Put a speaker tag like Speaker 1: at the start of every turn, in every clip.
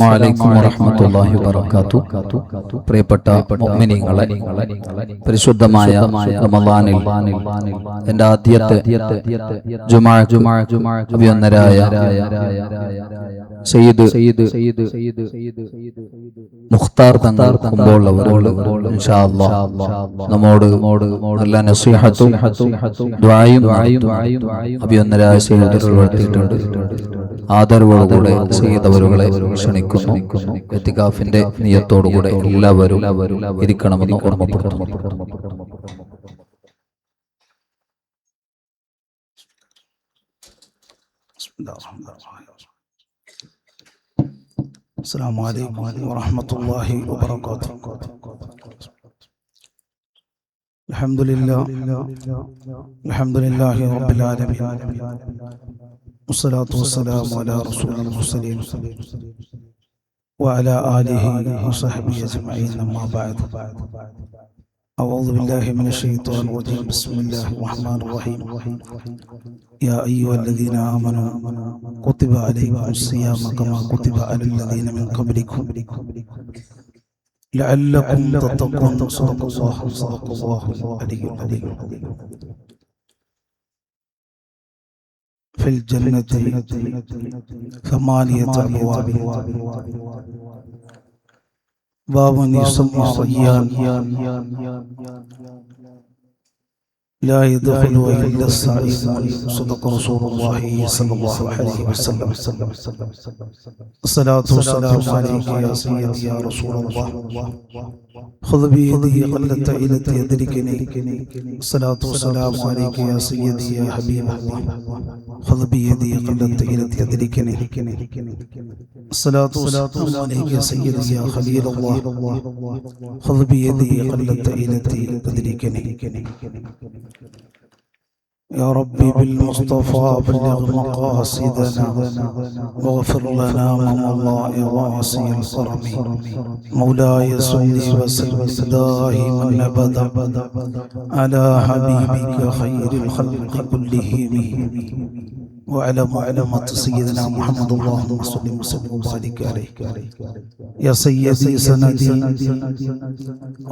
Speaker 1: അസ്സലാമു വറഹ്മത്തുള്ളാഹി വബറകാതുഹു. പ്രിയപ്പെട്ട മുഅ്മിനീങ്ങളെ, പരിശുദ്ധമായ റമളാനിൽ എൻ്റെ ആദ്യത്തെ ജുമുഅ അഭിവന്ദരായ സയ്യിദ് മുഖ്താർ തങ്ങൾ കുമ്പോൾ അവരോട് ഇൻഷാ അല്ലാഹ് നമ്മോട് നല്ല നസീഹത്തും ദുആയും അഭിവന്ദരായ സയ്യിദ് നടത്തിയിട്ടുണ്ട്. ആദരവോടുകൂടെ സയ്യിദ് അവരുകളെ ക്ഷണിക്കുന്നു. ഇത്തികാഫിന്റെ നിയത്തോടുകൂടെ എല്ലാവരും ഇരിക്കണമെന്ന് ഓർമ്മപ്പെടുത്തുന്നു.
Speaker 2: അസ്സലാമു അലൈക്കും വറഹ്മത്തുള്ളാഹി വബറകാതുഹു. അൽഹംദുലില്ലാഹി റബ്ബിൽ ആലമീൻ വസ്സലാത്തു വസ്സലാമു അലാ റസൂലിൽ മുർസലീൻ വഅലാ ആലിഹി വസഹ്ബിഹി അജ്മഈൻ. അമ്മാ ബഅദ്. أعوذ بالله من الشيطان الرجيم. بسم الله الرحمن الرحيم. يا أيها الذين آمنوا كتب عليكم الصيام كما كتب على الذين من قبلكم لعلكم تتقون. صدق الله العلي العظيم. في الجنة 8 أبواب باب يسمى ريان لا يدخل إلا الصائمون. صدق رسول الله صلى الله عليه وسلم. الصلاة والسلام عليك يا سيدي يا رسول الله. خذ بيدي قلت إلى يدركني. الصلاة والسلام عليك يا سيدي يا حبيب الله. خذ بيدي قلت إلى يدركني. الصلاة والسلام عليك يا سيدي يا خليل الله. خذ بيدي قلت إلى يدركني. يا ربي بالمصطفى بلغ مقاصدنا واغفر لنا من الله وعصي الكرم. مولاي صل وسلم دائما ابدا على حبيبك خير الخلق كلهم وعلى معلمة سيدنا محمد. اللهم صل وسلم وبارك عليه. يا سيدي سندي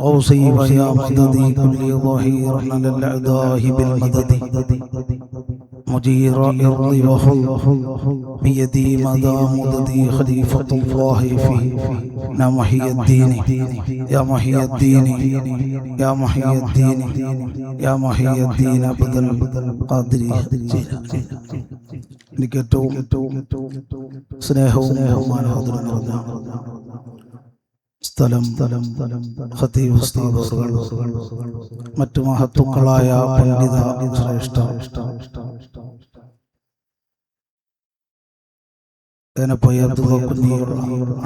Speaker 2: غوصي ويا مددي كل ظهير على الأعداء بالمدد مجير إرضي وحل بيدي مدى مددي خليفة الله في محي الدين. يا محي الدين يا محي الدين يا محي الدين بدل قادر. എനിക്ക് ഏറ്റവും സ്നേഹവും ബഹുമാനവും നിറഞ്ഞ സ്ഥലം ഖതീബ് ഉസ്താദ് അവറുകൾ, മറ്റു മഹത്തുക്കളായ പണ്ഡിത ശ്രേഷ്ഠ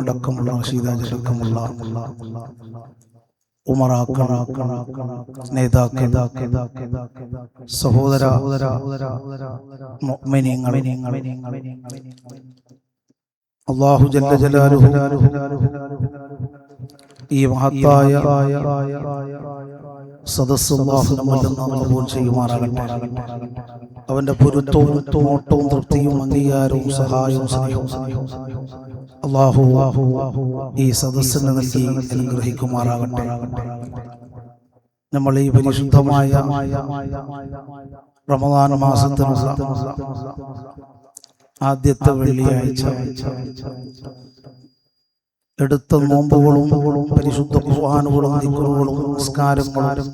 Speaker 2: അടക്കമുള്ള റഷീദാജടക്കമുള്ള ഉമറാക്കൾ, നേതാക്കൾ, സഹോദര മുഅ്മിനീങ്ങൾ, അല്ലാഹു ജല്ല ജലാലുഹു ഈ മഹത്തായ സദസ്സ് അല്ലാഹു നമ്മിൽ കബൂൽ ചെയ്യുമാറാകട്ടെ. അവന്റെ പൊരുത്തവും നോട്ടവും തൃപ്തിയും അംഗീകാരവും സഹായവും സ്നേഹവും അല്ലാഹു ഈ സദസ്സിന് നൽകി അനുഗ്രഹിക്കുമാറാകട്ടെ. നമ്മൾ ഈ പരിശുദ്ധമായ റമദാൻ മാസത്തിലുള്ള ആദ്യത്തെ വെള്ളിയാഴ്ച എടുത്ത നോമ്പുകളും പരിശുദ്ധ ഖുർആനുകളും ദിക്റുകളും നമസ്കാരങ്ങളും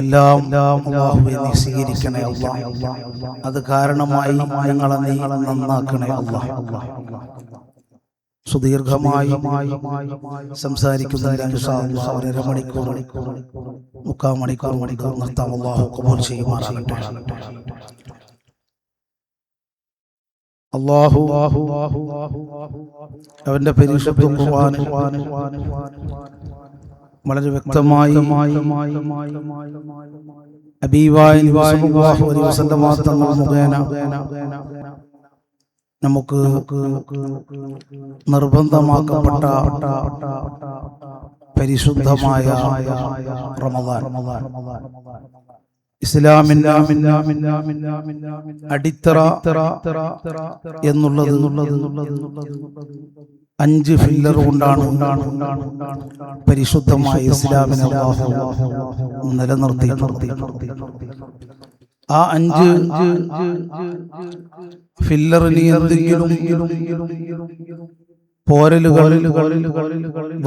Speaker 2: എല്ലാം അല്ലാഹുവേ നീ സ്വീകരിക്കണേ അല്ലാഹ്. അത് കാരണമായി ഞങ്ങളെ നീ നന്നാക്കണേ അല്ലാഹ്. സുദീർഘമായി സംസാരിക്കുന്ന അരമണിക്കൂർ 3/4 മണിക്കൂർ നിർത്താം. അല്ലാഹു ഖബൂൽ ചെയ്യുമാറാകട്ടെ. അല്ലാഹു അവന്റെ പരിശുദ്ധ ഖുർആൻ വളരെ വ്യക്തമായി ഹബീബായ നബി സല്ലല്ലാഹു അലൈഹി വസല്ലം തങ്ങൾ മുഖേന നമുക്ക് നിർബന്ധമാക്കപ്പെട്ട പരിശുദ്ധമായ റമദാൻ ഇസ്ലാമിന്റെ അടിത്തറ എന്നുള്ളത് 5 ഫില്ലർ കൊണ്ടാണ് പരിശുദ്ധമായ ഇസ്ലാമിനെ അല്ലാഹു നിലനിർത്തി. ആ 5 ഫില്ലറിന് എന്തെങ്കിലും പോരലുകൾ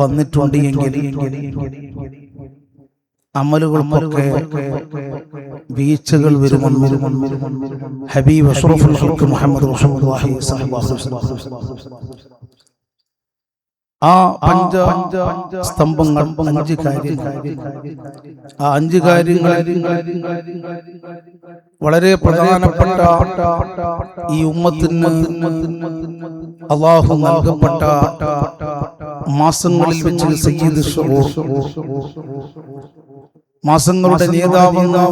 Speaker 2: വന്നിട്ടുണ്ട് എങ്കിൽ അമലുകൾക്കൊക്കെ വീഴ്ചകൾ വരുമെന്ന് ഹബീബ് അഷ്റഫുൽ ഖൽഖ് മുഹമ്മദ് റസൂലുള്ളാഹി സ്വല്ലല്ലാഹു അലൈഹി വസല്ലം ആ സ്തംഭങ്ങൾ 5 കാര്യങ്ങൾ, ആ 5 കാര്യങ്ങൾ വളരെ പ്രധാനപ്പെട്ട ഈ ഉമ്മത്തിന് അല്ലാഹു നൽകപ്പെട്ട മാസങ്ങളിൽ വെച്ച് സയ്യിദ് ശുഹൂർ, മാസങ്ങളുടെ നേതാവെന്ന്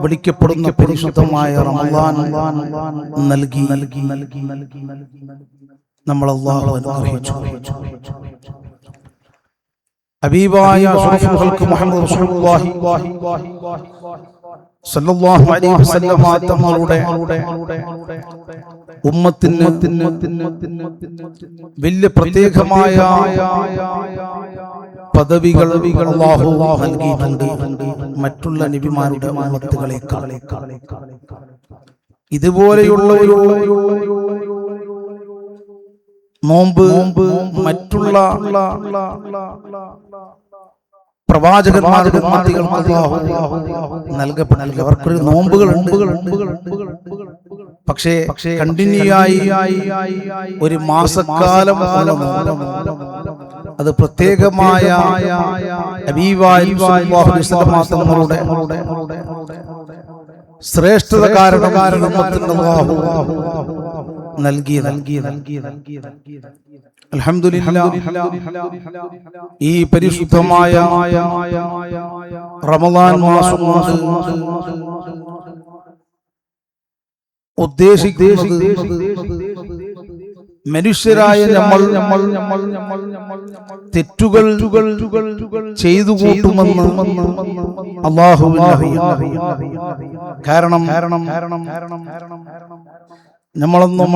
Speaker 2: വിളിക്കപ്പെടുന്ന പരിശുദ്ധമായ റമളാൻ നൽകി നമ്മൾ അല്ലാഹു അനുഗ്രഹിച്ചു. ഹബീബായ അഷ്റഫുൽ ഖൽഖ് മുഹമ്മദ് റസൂലുള്ളാഹി സല്ലല്ലാഹു അലൈഹി വസല്ലം തങ്ങളുടെ ഉമ്മത്തിന് വലിയ പ്രത്യേകമായ പദവികൾ അല്ലാഹു നൽകിയിട്ടുണ്ട് മറ്റുള്ള നബിമാരുടെ ഉമ്മത്തുകളേക്കാൾ. ഇതുപോലെയുള്ള ഒരു നോമ്പ് മറ്റുള്ള പ്രവാചകന്മാരുടെ ഉമ്മത്തികൾക്ക് അല്ലാഹു നൽകപ്പെട്ടില്ല. അവർക്കൊരു നോമ്പുകളുണ്ട്. പക്ഷേ കണ്ടിന്യൂ ആയി ഒരു മാസക്കാലം അത് പ്രത്യേകമായ ഹബീബായ സല്ലല്ലാഹു അലൈഹി വസല്ലം തങ്ങളുടെ ശ്രേഷ്ഠത കാരണം അല്ലാഹു നൽകി. അൽഹംദുലില്ലാഹ്, ഈ പരിശുദ്ധമായ റമളാൻ മാസം ഉദ്ദേശിക്കുന്നത് മനുഷ്യരായ നമ്മൾ തെറ്റുകൾ ചെയ്തു കൂട്ടുമെന്ന് അല്ലാഹുവിന് അറിയാം. കാരണം നമ്മളൊന്നും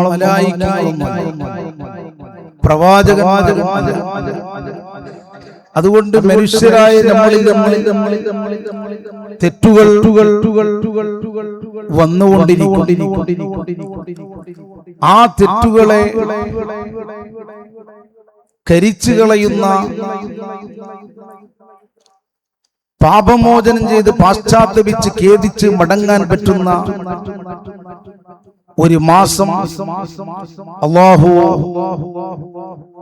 Speaker 2: പ്രവാചകന്മാരല്ല. അതുകൊണ്ട് മനുഷ്യരായ നമ്മളിൽ തെറ്റുകൾ വന്നുകൊണ്ടിരിക്കും. ആ തെറ്റുകളെ കരിച്ചു കളയുന്ന, പാപമോചനം ചെയ്ത് പാശ്ചാത്തപിച്ച് ഖേദിച്ച് മടങ്ങാൻ പറ്റുന്ന ഒരു മാസം അല്ലാഹു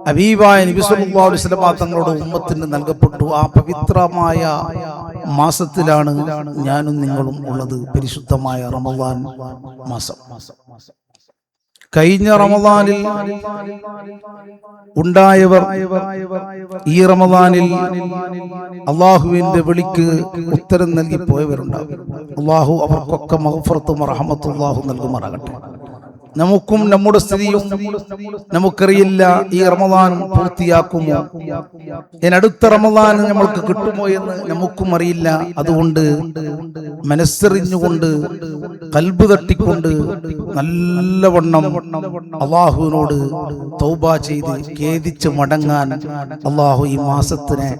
Speaker 2: ഹബീബായ നബി സല്ലല്ലാഹു അലൈഹി വസല്ലം തങ്ങളുടെ ഉമ്മത്തിന് നൽകപ്പെട്ടു. ആ പവിത്രമായ മാസത്തിലാണ് ഞാനും നിങ്ങളും ഉള്ളത്, പരിശുദ്ധമായ റമളാൻ മാസം. കഴിഞ്ഞ റമളാനിൽ ഉണ്ടായവർ ഈ റമളാനിൽ അല്ലാഹുവിന്റെ വിളിക്ക് ഉത്തരം നൽകി പോയവരുണ്ടാകും. അല്ലാഹു അവർക്കൊക്കെ മഗ്ഫിറത്തും റഹ്മത്തും അല്ലാഹു നൽകുമാറാകട്ടെ. നമുക്കും നമ്മുടെ സ്ഥിതിയും നമുക്കറിയില്ല. ഈ റമളാൻ പൂർത്തിയാക്കുമോ, അടുത്ത റമളാൻ നമ്മൾക്ക് കിട്ടുമോ എന്ന് നമുക്കും അറിയില്ല. അതുകൊണ്ട് മനസ്സറിഞ്ഞുകൊണ്ട് ഖൽബ് തട്ടിക്കൊണ്ട് നല്ലവണ്ണം അല്ലാഹുവിനോട് തൗബ ചെയ്ത് ഖേദിച്ച് മടങ്ങാൻ അല്ലാഹു ഈ മാസത്തിനെ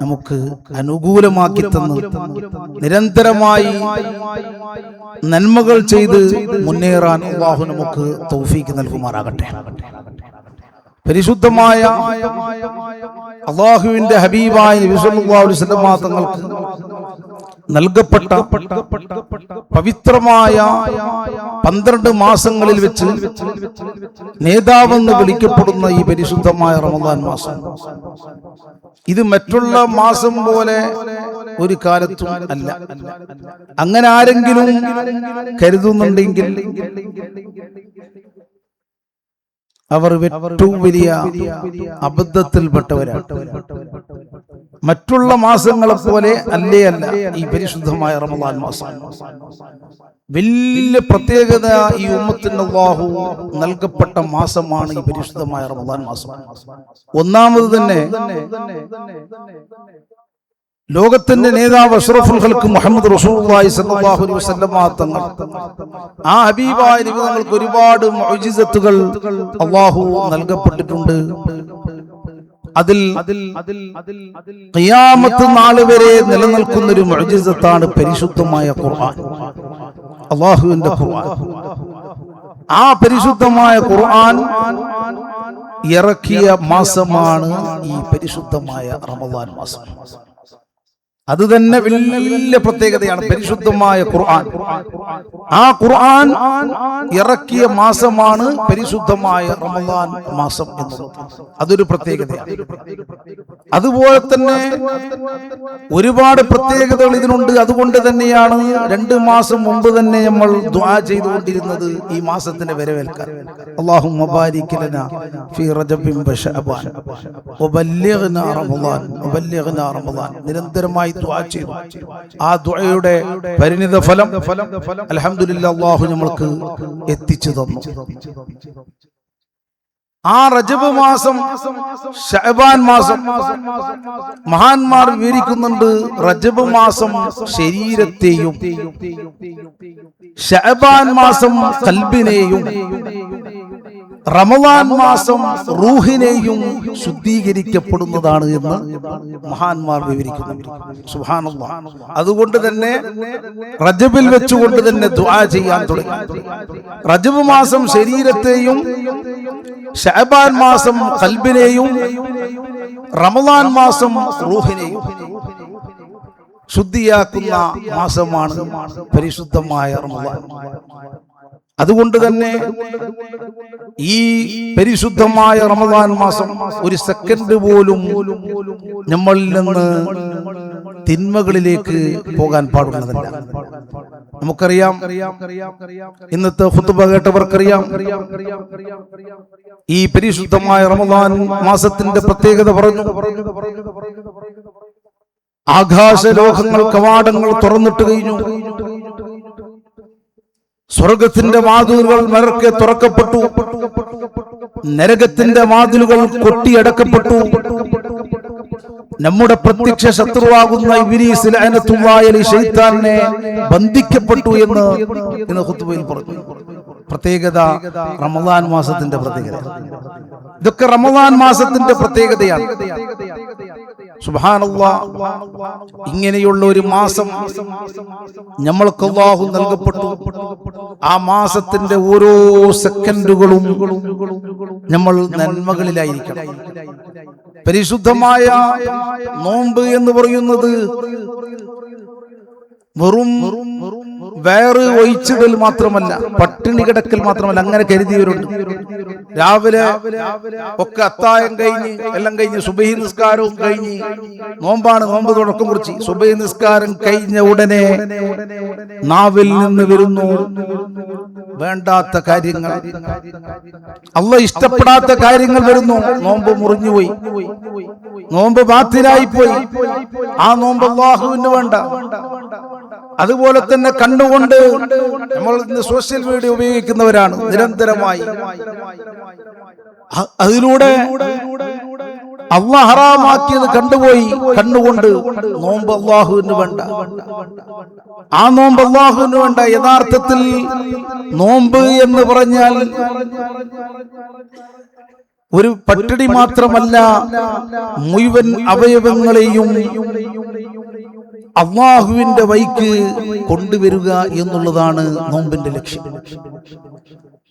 Speaker 2: നമുക്ക് അനുകൂലമാക്കി തന്നു നിരന്തരമായി നന്മകൾ ചെയ്ത് മുന്നേറാൻ അല്ലാഹു നമുക്ക് തൗഫീഖ് നൽകുമാറാകട്ടെ. പരിശുദ്ധമായ അല്ലാഹുവിന്റെ ഹബീബായ നബി സല്ലല്ലാഹു അലൈഹി വസല്ലം തങ്ങൾക്ക് നൽകപ്പെട്ട പവിത്രമായ 12 മാസങ്ങളിൽ വെച്ച് നേതാവെന്ന് വിളിക്കപ്പെടുന്ന ഈ പരിശുദ്ധമായ റമളാൻ മാസം, ഇത് മറ്റുള്ള മാസം പോലെ ഒരു കാലത്തും അല്ല. അങ്ങനെ ആരെങ്കിലും കരുതുന്നുണ്ടെങ്കിൽ അവർ ഏറ്റവും വലിയ അബദ്ധത്തിൽപ്പെട്ടവരാണ്. മറ്റുള്ള മാസങ്ങളെ പോലെ അല്ല ഈ പരിശുദ്ധമായ റമളാൻ മാസം. വലിയ പ്രത്യേകത ഈ ഉമ്മത്തിന് അല്ലാഹു നൽകപ്പെട്ട മാസമാണ് ഈ പരിശുദ്ധമായ റമളാൻ മാസം. ഒന്നാമത് തന്നെ ലോകത്തിന്റെ നേതാവ് അഷ്റഫുൽ ഖൽഖ് മുഹമ്മദ് റസൂലുള്ളാഹി സ്വല്ലല്ലാഹു അലൈഹി വസല്ലം തങ്ങൾ, ആ ഹബീബായ നബി തങ്ങൾക്ക് ഒരുപാട് മുഅ്ജിസത്തുകൾ അല്ലാഹു നൽകപ്പെട്ടിട്ടുണ്ട്. അതിൽ ഖിയാമത്ത് നാൾ വരെ നിലനിൽക്കുന്ന ഒരു മുഅ്ജിസത്താണ് പരിശുദ്ധമായ ഖുർആൻ, അല്ലാഹുവിന്റെ ഖുർആൻ. ആ പരിശുദ്ധമായ ഖുർആൻ ഇറക്കിയ മാസമാണ് ഈ പരിശുദ്ധമായ റമദാൻ മാസം. അത് തന്നെ വലിയ പ്രത്യേകതയാണ് പരിശുദ്ധമായ ഖുർആൻ. ആ ഖുർആൻ ഇറക്കിയ മാസമാണ് പരിശുദ്ധമായ റമദാൻ മാസം എന്നുള്ളത്. അതൊരു പ്രത്യേകതയാണ്. അതുപോലെ തന്നെ ഒരുപാട് പ്രത്യേകതകൾ ഇതിനുണ്ട്. അതുകൊണ്ട് തന്നെയാണ് 2 മാസം മുമ്പ് തന്നെ നമ്മൾ ദുആ ചെയ്തുകൊണ്ടിരുന്നത് ഈ മാസത്തിനെ വരവേൽക്കാൻ. അല്ലാഹുമ്മ ബാരിക് ലനാ ഫീ റജബിൻ വശഅബാൻ വബല്ലിഗ്നാ റമദാൻ വബല്ലിഗ്നാ റമദാൻ. നിരന്തരമായി ദുആ ചെയ്തു. ആ ദുആയുടെ പരിണിത ഫലം അൽഹംദുലില്ലാഹ് അല്ലാഹു നമ്മൾക്ക് എത്തിച്ചു തന്നു. ആ റജബ് മാസം, ശഅബാൻ മാസം മഹാന്മാർ വിവരിക്കുന്നുണ്ട്. റജബ് മാസം ശരീരത്തെയും ശഅബാൻ മാസം ഖൽബിനെയും റമദാൻ മാസം റൂഹിനെയും ശുദ്ധീകരിക്കപ്പെടുന്നതാണ് എന്ന് മഹാന്മാർ വിവരിക്കുന്നുണ്ട്. സുബ്ഹാനല്ലാഹ്. അതുകൊണ്ട് തന്നെ റജബിൽ വെച്ചുകൊണ്ട് തന്നെ ദുആ ചെയ്യാൻ തുടങ്ങി. റജബ് മാസം ശരീരത്തെയും ശഅബാൻ മാസം ഖൽബിനെയും റമദാൻ മാസം റൂഹിനെയും ശുദ്ധിയാക്കുന്ന മാസമാണ് പരിശുദ്ധമായ റമദാൻ. അതുകൊണ്ട് തന്നെ ഈ പരിശുദ്ധമായ റമദാൻ മാസം ഒരു സെക്കൻഡ് പോലും നമ്മളിൽ നിന്ന് തിന്മകളിലേക്ക് പോകാൻ പാടുള്ളതല്ല. നമുക്കറിയാം, ഇന്നത്തെ ഖുതുബ കേട്ടവർക്കറിയാം, ഈ പരിശുദ്ധമായ റമദാൻ മാസത്തിന്റെ പ്രത്യേകത പറഞ്ഞു. ആകാശ ലോകങ്ങൾ കവാടങ്ങൾ തുറന്നിട്ട് കഴിഞ്ഞു. സ്വർഗത്തിന്റെ വാതിലുകൾ മലർക്കെ തുറക്കപ്പെട്ടു. നരകത്തിന്റെ വാതിലുകൾ കൊട്ടിയടക്കപ്പെട്ടു. നമ്മുടെ പ്രത്യക്ഷ ശത്രുവാകുന്ന ഇബ്ലീസ് ലഅനത്തുല്ലാഹി അലൈഹി ശൈത്താനെ ബന്ധിക്കപ്പെട്ടു എന്ന് ഇന്ന് ഖുതുബയിൽ പറഞ്ഞു. പ്രത്യേകത റമദാൻ മാസത്തിന്റെ പ്രത്യേകത. ഇതൊക്കെ റമദാൻ മാസത്തിന്റെ പ്രത്യേകതയാണ്. സുബ്ഹാനല്ലാഹ്. ഇങ്ങനെയുള്ള ഒരു മാസം നമ്മൾക്ക് അല്ലാഹു നൽകപ്പെട്ടു. ആ മാസത്തിന്റെ ഓരോ സെക്കൻഡുകളും നമ്മൾ നന്മകളിലായിരിക്കണം. പരിശുദ്ധമായ നോമ്പ് എന്ന് പറയുന്നത് വെറും വയറ് ഒഴിച്ചിടൽ മാത്രമല്ല, പട്ടിണി കിടക്കൽ മാത്രമല്ല. അങ്ങനെ കരുതിയവരുണ്ട്. രാവിലെ ഒക്കെ അത്തായം കഴിഞ്ഞ് എല്ലാം കഴിഞ്ഞ് സുബഹി നിസ്കാരവും കഴിഞ്ഞ് നോമ്പാണ്, നോമ്പ് തുടക്കം കുറിച്ച് സുബഹി നിസ്കാരം കഴിഞ്ഞ ഉടനെ നാവിൽ നിന്ന് വരുന്നു വേണ്ടാത്ത കാര്യങ്ങൾ, അല്ലാഹ് ഇഷ്ടപ്പെടാത്ത കാര്യങ്ങൾ വരുന്നു. നോമ്പ് മുറിഞ്ഞുപോയി, നോമ്പ് ബാത്തിലായിപ്പോയി. ആ നോമ്പ് അല്ലാഹുവിന് വേണ്ട. അതുപോലെ തന്നെ കണ്ടുകൊണ്ട് നമ്മൾ ഇന്ന് സോഷ്യൽ മീഡിയ ഉപയോഗിക്കുന്നവരാണ് നിരന്തരമായി. അതിലൂടെ അല്ലാഹ് ഹറാമാക്കിയത് കണ്ടുപോയി. കണ്ണുകൊണ്ട് നോമ്പ് അല്ലാഹുവിന് വേണ്ട. ആ നോമ്പ് അല്ലാഹുവിന് വേണ്ട. യഥാർത്ഥത്തിൽ നോമ്പ് എന്ന് പറഞ്ഞാൽ ഒരു പട്ടിണി മാത്രമല്ല, മുഴുവൻ അവയവങ്ങളെയും അല്ലാഹുവിന്റെ വഴിക്ക് കൊണ്ടുവരിക എന്നുള്ളതാണ് നോമ്പിന്റെ ലക്ഷ്യം.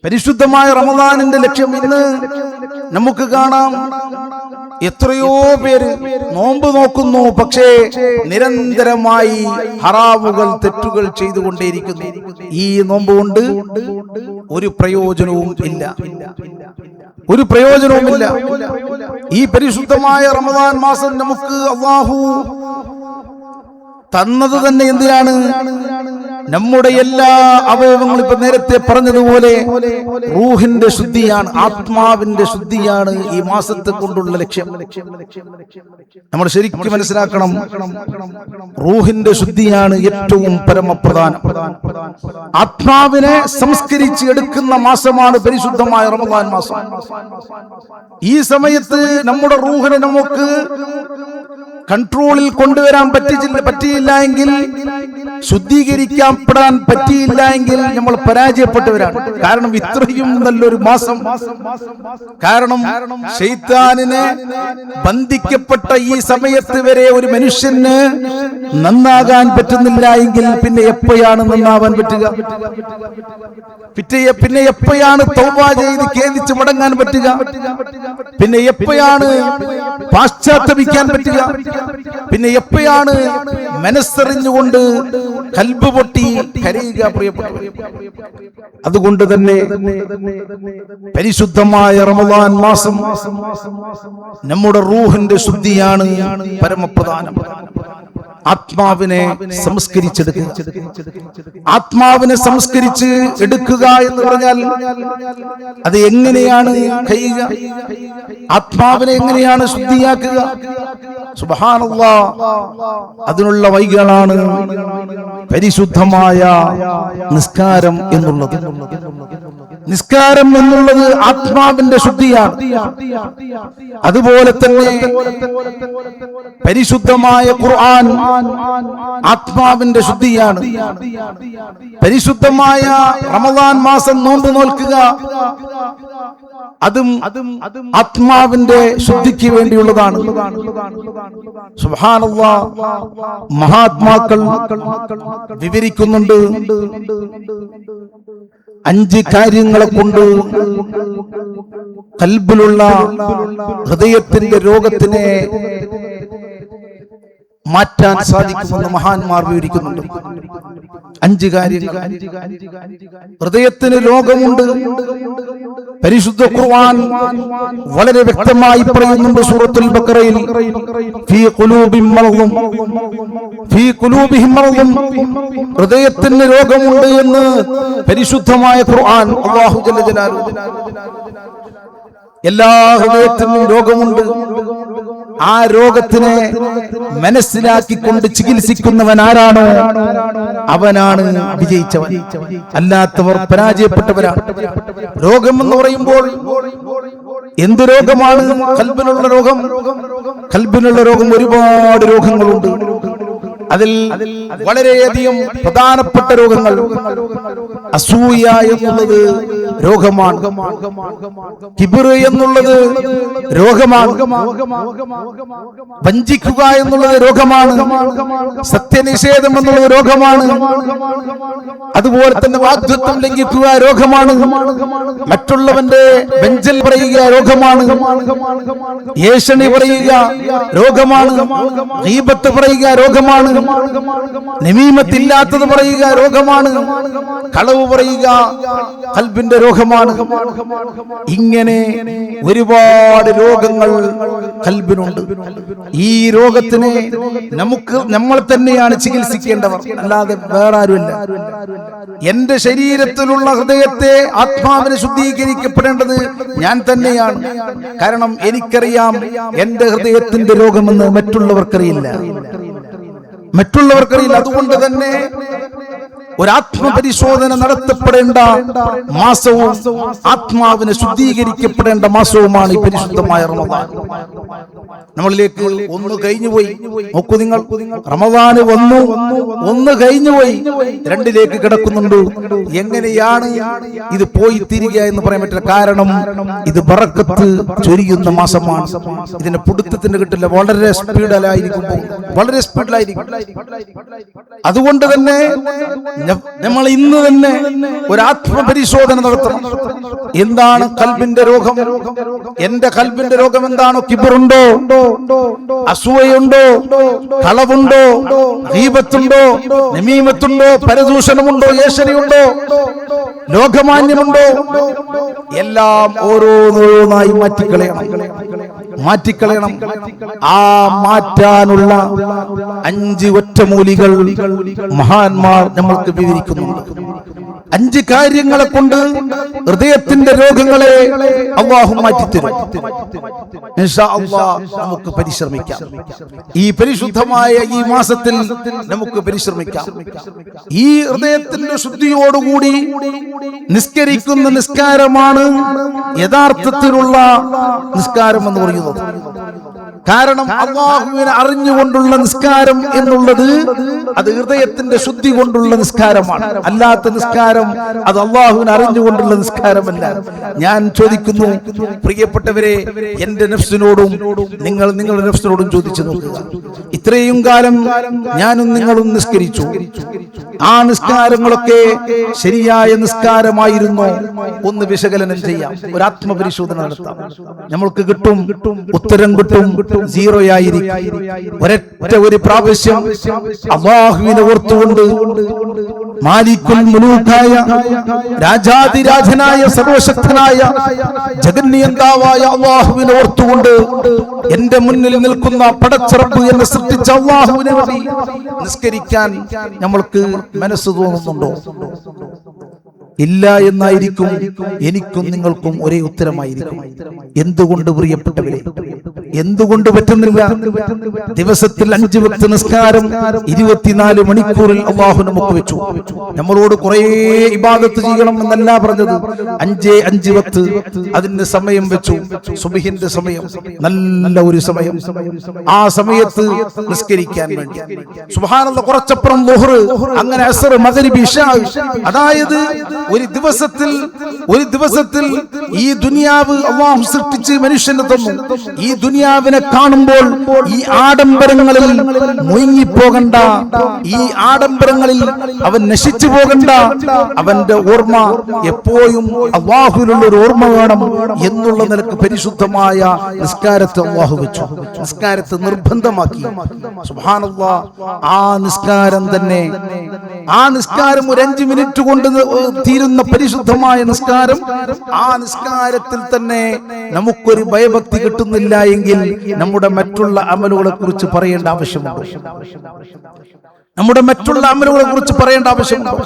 Speaker 2: പരിശുദ്ധമായ റമദാനിന്റെ ലക്ഷ്യം ഇന്ന് നമുക്ക് കാണാം. എത്രയോ പേര് നോമ്പ് നോക്കുന്നു, പക്ഷേ നിരന്തരമായി ഹറാമുകൾ, തെറ്റുകൾ ചെയ്തുകൊണ്ടേയിരിക്കുന്നു. ഈ നോമ്പ് കൊണ്ട് ഒരു പ്രയോജനവും ഇല്ല, ഒരു പ്രയോജനവുമില്ല. ഈ പരിശുദ്ധമായ റമദാൻ മാസം നമുക്ക് അല്ലാഹു തന്നത് തന്നെ എന്തിനാണ്? നമ്മുടെ എല്ലാ അവയവങ്ങളും ഇപ്പൊ നേരത്തെ പറഞ്ഞതുപോലെ റൂഹിന്റെ ശുദ്ധിയാണ്, ആത്മാവിന്റെ ശുദ്ധിയാണ് ഈ മാസത്തെ കൊണ്ടുള്ള ലക്ഷ്യം. നമ്മൾ ശരിക്കും മനസ്സിലാക്കണം, റൂഹിന്റെ ശുദ്ധിയാണ് ഏറ്റവും പരമപ്രധാനം. ആത്മാവിനെ സംസ്കരിച്ച് എടുക്കുന്ന മാസമാണ് പരിശുദ്ധമായ റമദാൻ മാസം. ഈ സമയത്ത് നമ്മുടെ റൂഹിനെ നമുക്ക് കൺട്രോളിൽ കൊണ്ടുവരാൻ പറ്റിയില്ല എങ്കിൽ, ശുദ്ധീകരിക്കപ്പെടാൻ പറ്റിയില്ല എങ്കിൽ നമ്മൾ പരാജയപ്പെട്ടവരാണ്. കാരണം ഇത്രയും നല്ലൊരു മാസം, കാരണം ശൈത്താനിനെ ബന്ധിക്കപ്പെട്ട ഈ സമയത്ത് വരെ ഒരു മനുഷ്യന് നന്നാകാൻ പറ്റുന്നില്ല എങ്കിൽ പിന്നെ എപ്പോഴാണ് നന്നാവാൻ പറ്റുക? പിന്നെ എപ്പോഴാണ് തൗബ ചെയ്ത് ഖേദിച്ച് മടങ്ങാൻ പറ്റുക? പിന്നെ എപ്പോഴാണ് പാശ്ചാത്തപിക്കാൻ പറ്റുക? പിന്നെ എപ്പോഴാണ് മനസ്സറിഞ്ഞുകൊണ്ട് കൽബ് പൊട്ടി കരയുക? പ്രിയപ്പെട്ടവർ, അതുകൊണ്ട് തന്നെ പരിശുദ്ധമായ റമദാൻ മാസം നമ്മുടെ റൂഹിന്റെ ശുദ്ധിയാണ് പരമപ്രധാനം. ആത്മാവിനെ സംസ്കരിച്ചെടുക്കുക. ആത്മാവിനെ സംസ്കരിച്ച് എടുക്കുക എന്ന് പറഞ്ഞാൽ അത് എങ്ങനെയാണ് കഴിയുക? ആത്മാവിനെ എങ്ങനെയാണ് ശുദ്ധിയാക്കുക? സുബ്ഹാനല്ലാഹ്, അതിനുള്ള വഴികളാണ് പരിശുദ്ധമായ നിസ്കാരം എന്നുള്ളത്. നിസ്കാരം എന്നുള്ളത് ആത്മാവിന്റെ ശുദ്ധിയാണ്. അതുപോലെ തന്നെ പരിശുദ്ധമായ ഖുർആൻ ആത്മാവിന്റെ ശുദ്ധിയാണ്. പരിശുദ്ധമായ റമദാൻ മാസം നോമ്പ് നോൽക്കുക, അതും ആത്മാവിന്റെ ശുദ്ധിക്ക് വേണ്ടിയുള്ളതാണ്. സുബ്ഹാനല്ലാഹ്, മഹാത്മാക്കൾ വിവരിക്കുന്നുണ്ട്, 5 കാര്യങ്ങളെ കൊണ്ട് ഖൽബിലുള്ള ഹൃദയത്തിന്റെ രോഗത്തിനെ മാറ്റാൻ സാധിക്കുമെന്ന് മഹാന്മാർ വിവരിക്കുന്നുണ്ട്. 5 കാര്യങ്ങൾ. ഹൃദയത്തിന് രോഗമുണ്ട്. പരിശുദ്ധ ഖുർആൻ വളരെ വ്യക്തമായി പറയുന്നുണ്ട് സൂറത്തുൽ ബഖറയിൽ, ഫീ ഖുലൂബിഹിം മറദും ഫീ ഖുലൂബിഹിം മറദും, ഹൃദയത്തിന് രോഗമുണ്ട് എന്ന് പരിശുദ്ധമായ ഖുർആൻ. അല്ലാഹു ജല്ല ജലാലുഹു, എല്ലാ ഹൃദയത്തിനും രോഗമുണ്ട്. ആ രോഗത്തിനെ മനസ്സിലാക്കിക്കൊണ്ട് ചികിത്സിക്കുന്നവൻ ആരാണോ അവനാണ് വിജയിച്ചവൻ. അല്ലാത്തവർ പരാജയപ്പെട്ടവരാണ്. രോഗം എന്ന് പറയുമ്പോൾ എന്ത് രോഗമാണ്? ഖൽബിനുള്ള രോഗം. ഖൽബിനുള്ള രോഗം ഒരുപാട് രോഗങ്ങളുണ്ട്. അതിൽ വളരെയധികം പ്രധാനപ്പെട്ട രോഗങ്ങൾ, അസൂയ എന്നുള്ളത് രോഗമാണ്. കിബ്ർ എന്നുള്ളത് രോഗമാണ്. വഞ്ചിക്കുക എന്നുള്ളത് രോഗമാണ്. സത്യനിഷേധം എന്നുള്ളത് രോഗമാണ്. അതുപോലെ തന്നെ വാഗ്ദത്തം ലംഘിക്കുക രോഗമാണ്. മറ്റുള്ളവന്റെ വെഞ്ചൽ പറയുക രോഗമാണ്. ഏഷണി പറയുക രോഗമാണ്. ഗീബത്ത് പറയുക രോഗമാണ്. നമീമത്തില്ലാത്തത് പറയുക രോഗമാണ്. കളവ് പറയുക ഖൽബിന്റെ രോഗമാണ്. ഇങ്ങനെ ഒരുപാട് രോഗങ്ങൾ ഖൽബിനുണ്ട്. ഈ രോഗത്തിനെ നമ്മൾ തന്നെയാണ് ചികിത്സിക്കേണ്ടവർ, അല്ലാതെ വേറെ ആരുമില്ല. എന്റെ ശരീരത്തിലുള്ള ഹൃദയത്തെ, ആത്മാവിനെ ശുദ്ധീകരിക്കപ്പെടേണ്ടത് ഞാൻ തന്നെയാണ്. കാരണം എനിക്കറിയാം എന്റെ ഹൃദയത്തിന്റെ രോഗമെന്ന് മറ്റുള്ളവർക്കറിയില്ല. അതുകൊണ്ട് തന്നെ ഒരാത്മപരിശോധന നടത്തപ്പെടേണ്ട മാസവും ആത്മാവിനെ ശുദ്ധീകരിക്കപ്പെടേണ്ട മാസവുമാണ് ഈ പരിശുദ്ധമായ റമദാൻ. നമ്മളിലേക്ക് ഒന്ന് കഴിഞ്ഞുപോയി. നോക്കൂ നിങ്ങൾ, റമദാന് വന്നു, ഒന്ന് കഴിഞ്ഞുപോയി, 2ലേക്ക് കിടക്കുന്നുണ്ട്. എങ്ങനെയാണ് ഇത് പോയി തിരികെ എന്ന് പറയാൻ പറ്റില്ല. കാരണം ഇത് ബറക്കത്ത് ചൊരിയുന്ന മാസമാണ്. ഇതിന്റെ പിടുത്തത്തിന് കിട്ടില്ല. വളരെ സ്പീഡിലായിരിക്കും. അതുകൊണ്ട് തന്നെ നമ്മൾ ഇന്ന് തന്നെ ഒരു ആത്മപരിശോധന നടത്തണം. എന്താണ് ഖൽബിന്റെ രോഗം? എന്റെ ഖൽബിന്റെ രോഗം എന്താണോ? കിബ്റുണ്ടോ? അസൂയയുണ്ടോ? കളവുണ്ടോ? ഗീബത്തുണ്ടോ? നമീമത്തുണ്ടോ? പരദൂഷണമുണ്ടോ? ഏഷണിയുണ്ടോ? ലോകമാന്യമുണ്ടോ? എല്ലാം ഓരോന്നോരോന്നായി മാറ്റിക്കളയണം. ആ മാറ്റാനുള്ള 5 ഒറ്റമൂലികൾ മഹാന്മാർ നമ്മൾക്ക് വിവരിക്കുന്നുണ്ട്. 5 കാര്യങ്ങളെ കൊണ്ട് ഹൃദയത്തിന്റെ രോഗങ്ങളെ അല്ലാഹു മാറ്റിത്തരും. ഇൻഷാ അല്ലാഹ് നമുക്ക് പരിശ്രമിക്കാം. ഈ പരിശുദ്ധമായ ഈ മാസത്തിൽ നമുക്ക് പരിശ്രമിക്കാം. ഈ ഹൃദയത്തിന്റെ ശുദ്ധിയോടുകൂടി നിസ്കരിക്കുന്ന നിസ്കാരമാണ് യഥാർത്ഥത്തിലുള്ള നിസ്കാരം എന്ന് പറയുന്നത്. കാരണം അല്ലാഹുവിനെ അറിഞ്ഞുകൊണ്ടുള്ള നിസ്കാരം എന്നുള്ളത് അത് ഹൃദയത്തിന്റെ ശുദ്ധി കൊണ്ടുള്ള നിസ്കാരമാണ്. അല്ലാത്ത നിസ്കാരം അത് അല്ലാഹുവിനെ അറിഞ്ഞുകൊണ്ടുള്ള നിസ്കാരമല്ല. ഞാൻ ചോദിക്കുന്നു പ്രിയപ്പെട്ടവരെ, എന്റെ നഫ്സിനോടും നിങ്ങളുടെ നഫ്സിനോടും ചോദിച്ചു നോക്കുക. ഇത്രയും കാലം ഞാനും നിങ്ങളും നിസ്കരിച്ചു. ആ നിസ്കാരങ്ങളൊക്കെ ശരിയായ നിസ്കാരമായിരുന്നോ? ഒന്ന് വിശകലനം ചെയ്യാം, ഒരു ആത്മപരിശോധന നടത്താം. നമ്മൾക്ക് കിട്ടും, ഉത്തരം കിട്ടും, സീറോ ആയിരിക്കും. ഒരു പ്രാവശ്യം അല്ലാഹുവിനെ ഓർത്തുകൊണ്ട്, മാലിക്കുൽ മുലൂക്കായ രാജാതിരാജനായ സർവശക്തനായ ജഗന്നിയന്താവായ അല്ലാഹുവിനെ ഓർത്തുകൊണ്ട് എന്റെ മുന്നിൽ നിൽക്കുന്ന പടച്ചറബ് എന്നെ സൃഷ്ടിച്ച അല്ലാഹുവിനെ നിസ്കരിക്കാൻ നമ്മൾക്ക് മനസ്സ് തോന്നുന്നുണ്ടോ? ഇല്ല എന്നായിരിക്കും എനിക്കും നിങ്ങൾക്കും ഒരേ ഉത്തരമായിരിക്കും. എന്തുകൊണ്ട് പ്രിയപ്പെട്ടവരെ, എന്തുകൊണ്ട് പറ്റുന്നില്ല? ദിവസത്തിൽ 5 വക്ത് നിസ്കാരം 24 മണിക്കൂറിൽ അല്ലാഹു നമുക്ക് വെച്ചു. നമ്മളോട് കുറെ ഇബാദത്ത് ചെയ്യണം എന്നല്ല പറഞ്ഞത്. 5 വക്ത് അതിന് സമയം വെച്ചു. സുബ്ഹിന്റെ സമയം, നല്ല ഒരു സമയം, ആ സമയത്ത് നിസ്കരിക്കാൻ വേണ്ടി. സുബ്ഹാനല്ലാഹ്, കുറച്ചപ്പുറം ളുഹ്ർ, അങ്ങനെ അസ്ർ, മഗ്രിബ്, ഇശാ. അതായത് ഒരു ദിവസത്തിൽ ഈ ദുനിയാവ് അല്ലാഹു സൃഷ്ടിച്ച് മനുഷ്യന് തന്നു. ഈ ദുനിയാവിനെ കാണുമ്പോൾ ഈ ആഡംബരങ്ങളിൽ മുഴുങ്ങിപ്പോകണ്ട, ഈ ആഡംബരങ്ങളിൽ അവൻ നശിച്ചു പോകണ്ട. അവന്റെ ഓർമ്മ എപ്പോഴും അല്ലാഹുവിലുള്ള ഒരു ഓർമ്മ വേണം എന്നുള്ള നിലക്ക് പരിശുദ്ധമായ നിസ്കാരത്തെ അല്ലാഹു വെച്ചു. നിസ്കാരത്തെ നിർബന്ധമാക്കി. സുബ്ഹാനല്ലാഹ്, ആ നിസ്കാരം തന്നെ, ആ നിസ്കാരം ഒരു 5 മിനിറ്റ് കൊണ്ട് തീരുന്ന പരിശുദ്ധമായ നിസ്കാരം. ആ നിസ്കാരത്തിൽ തന്നെ നമുക്കൊരു ഭയഭക്തി കിട്ടുന്നില്ല എങ്കിൽ നമ്മുടെ മറ്റുള്ള അമലുകളെ കുറിച്ച് പറയേണ്ട ആവശ്യമുണ്ട്. നമ്മുടെ മറ്റുള്ള അമലുകളെ കുറിച്ച് പറയേണ്ട ആവശ്യമുണ്ട്.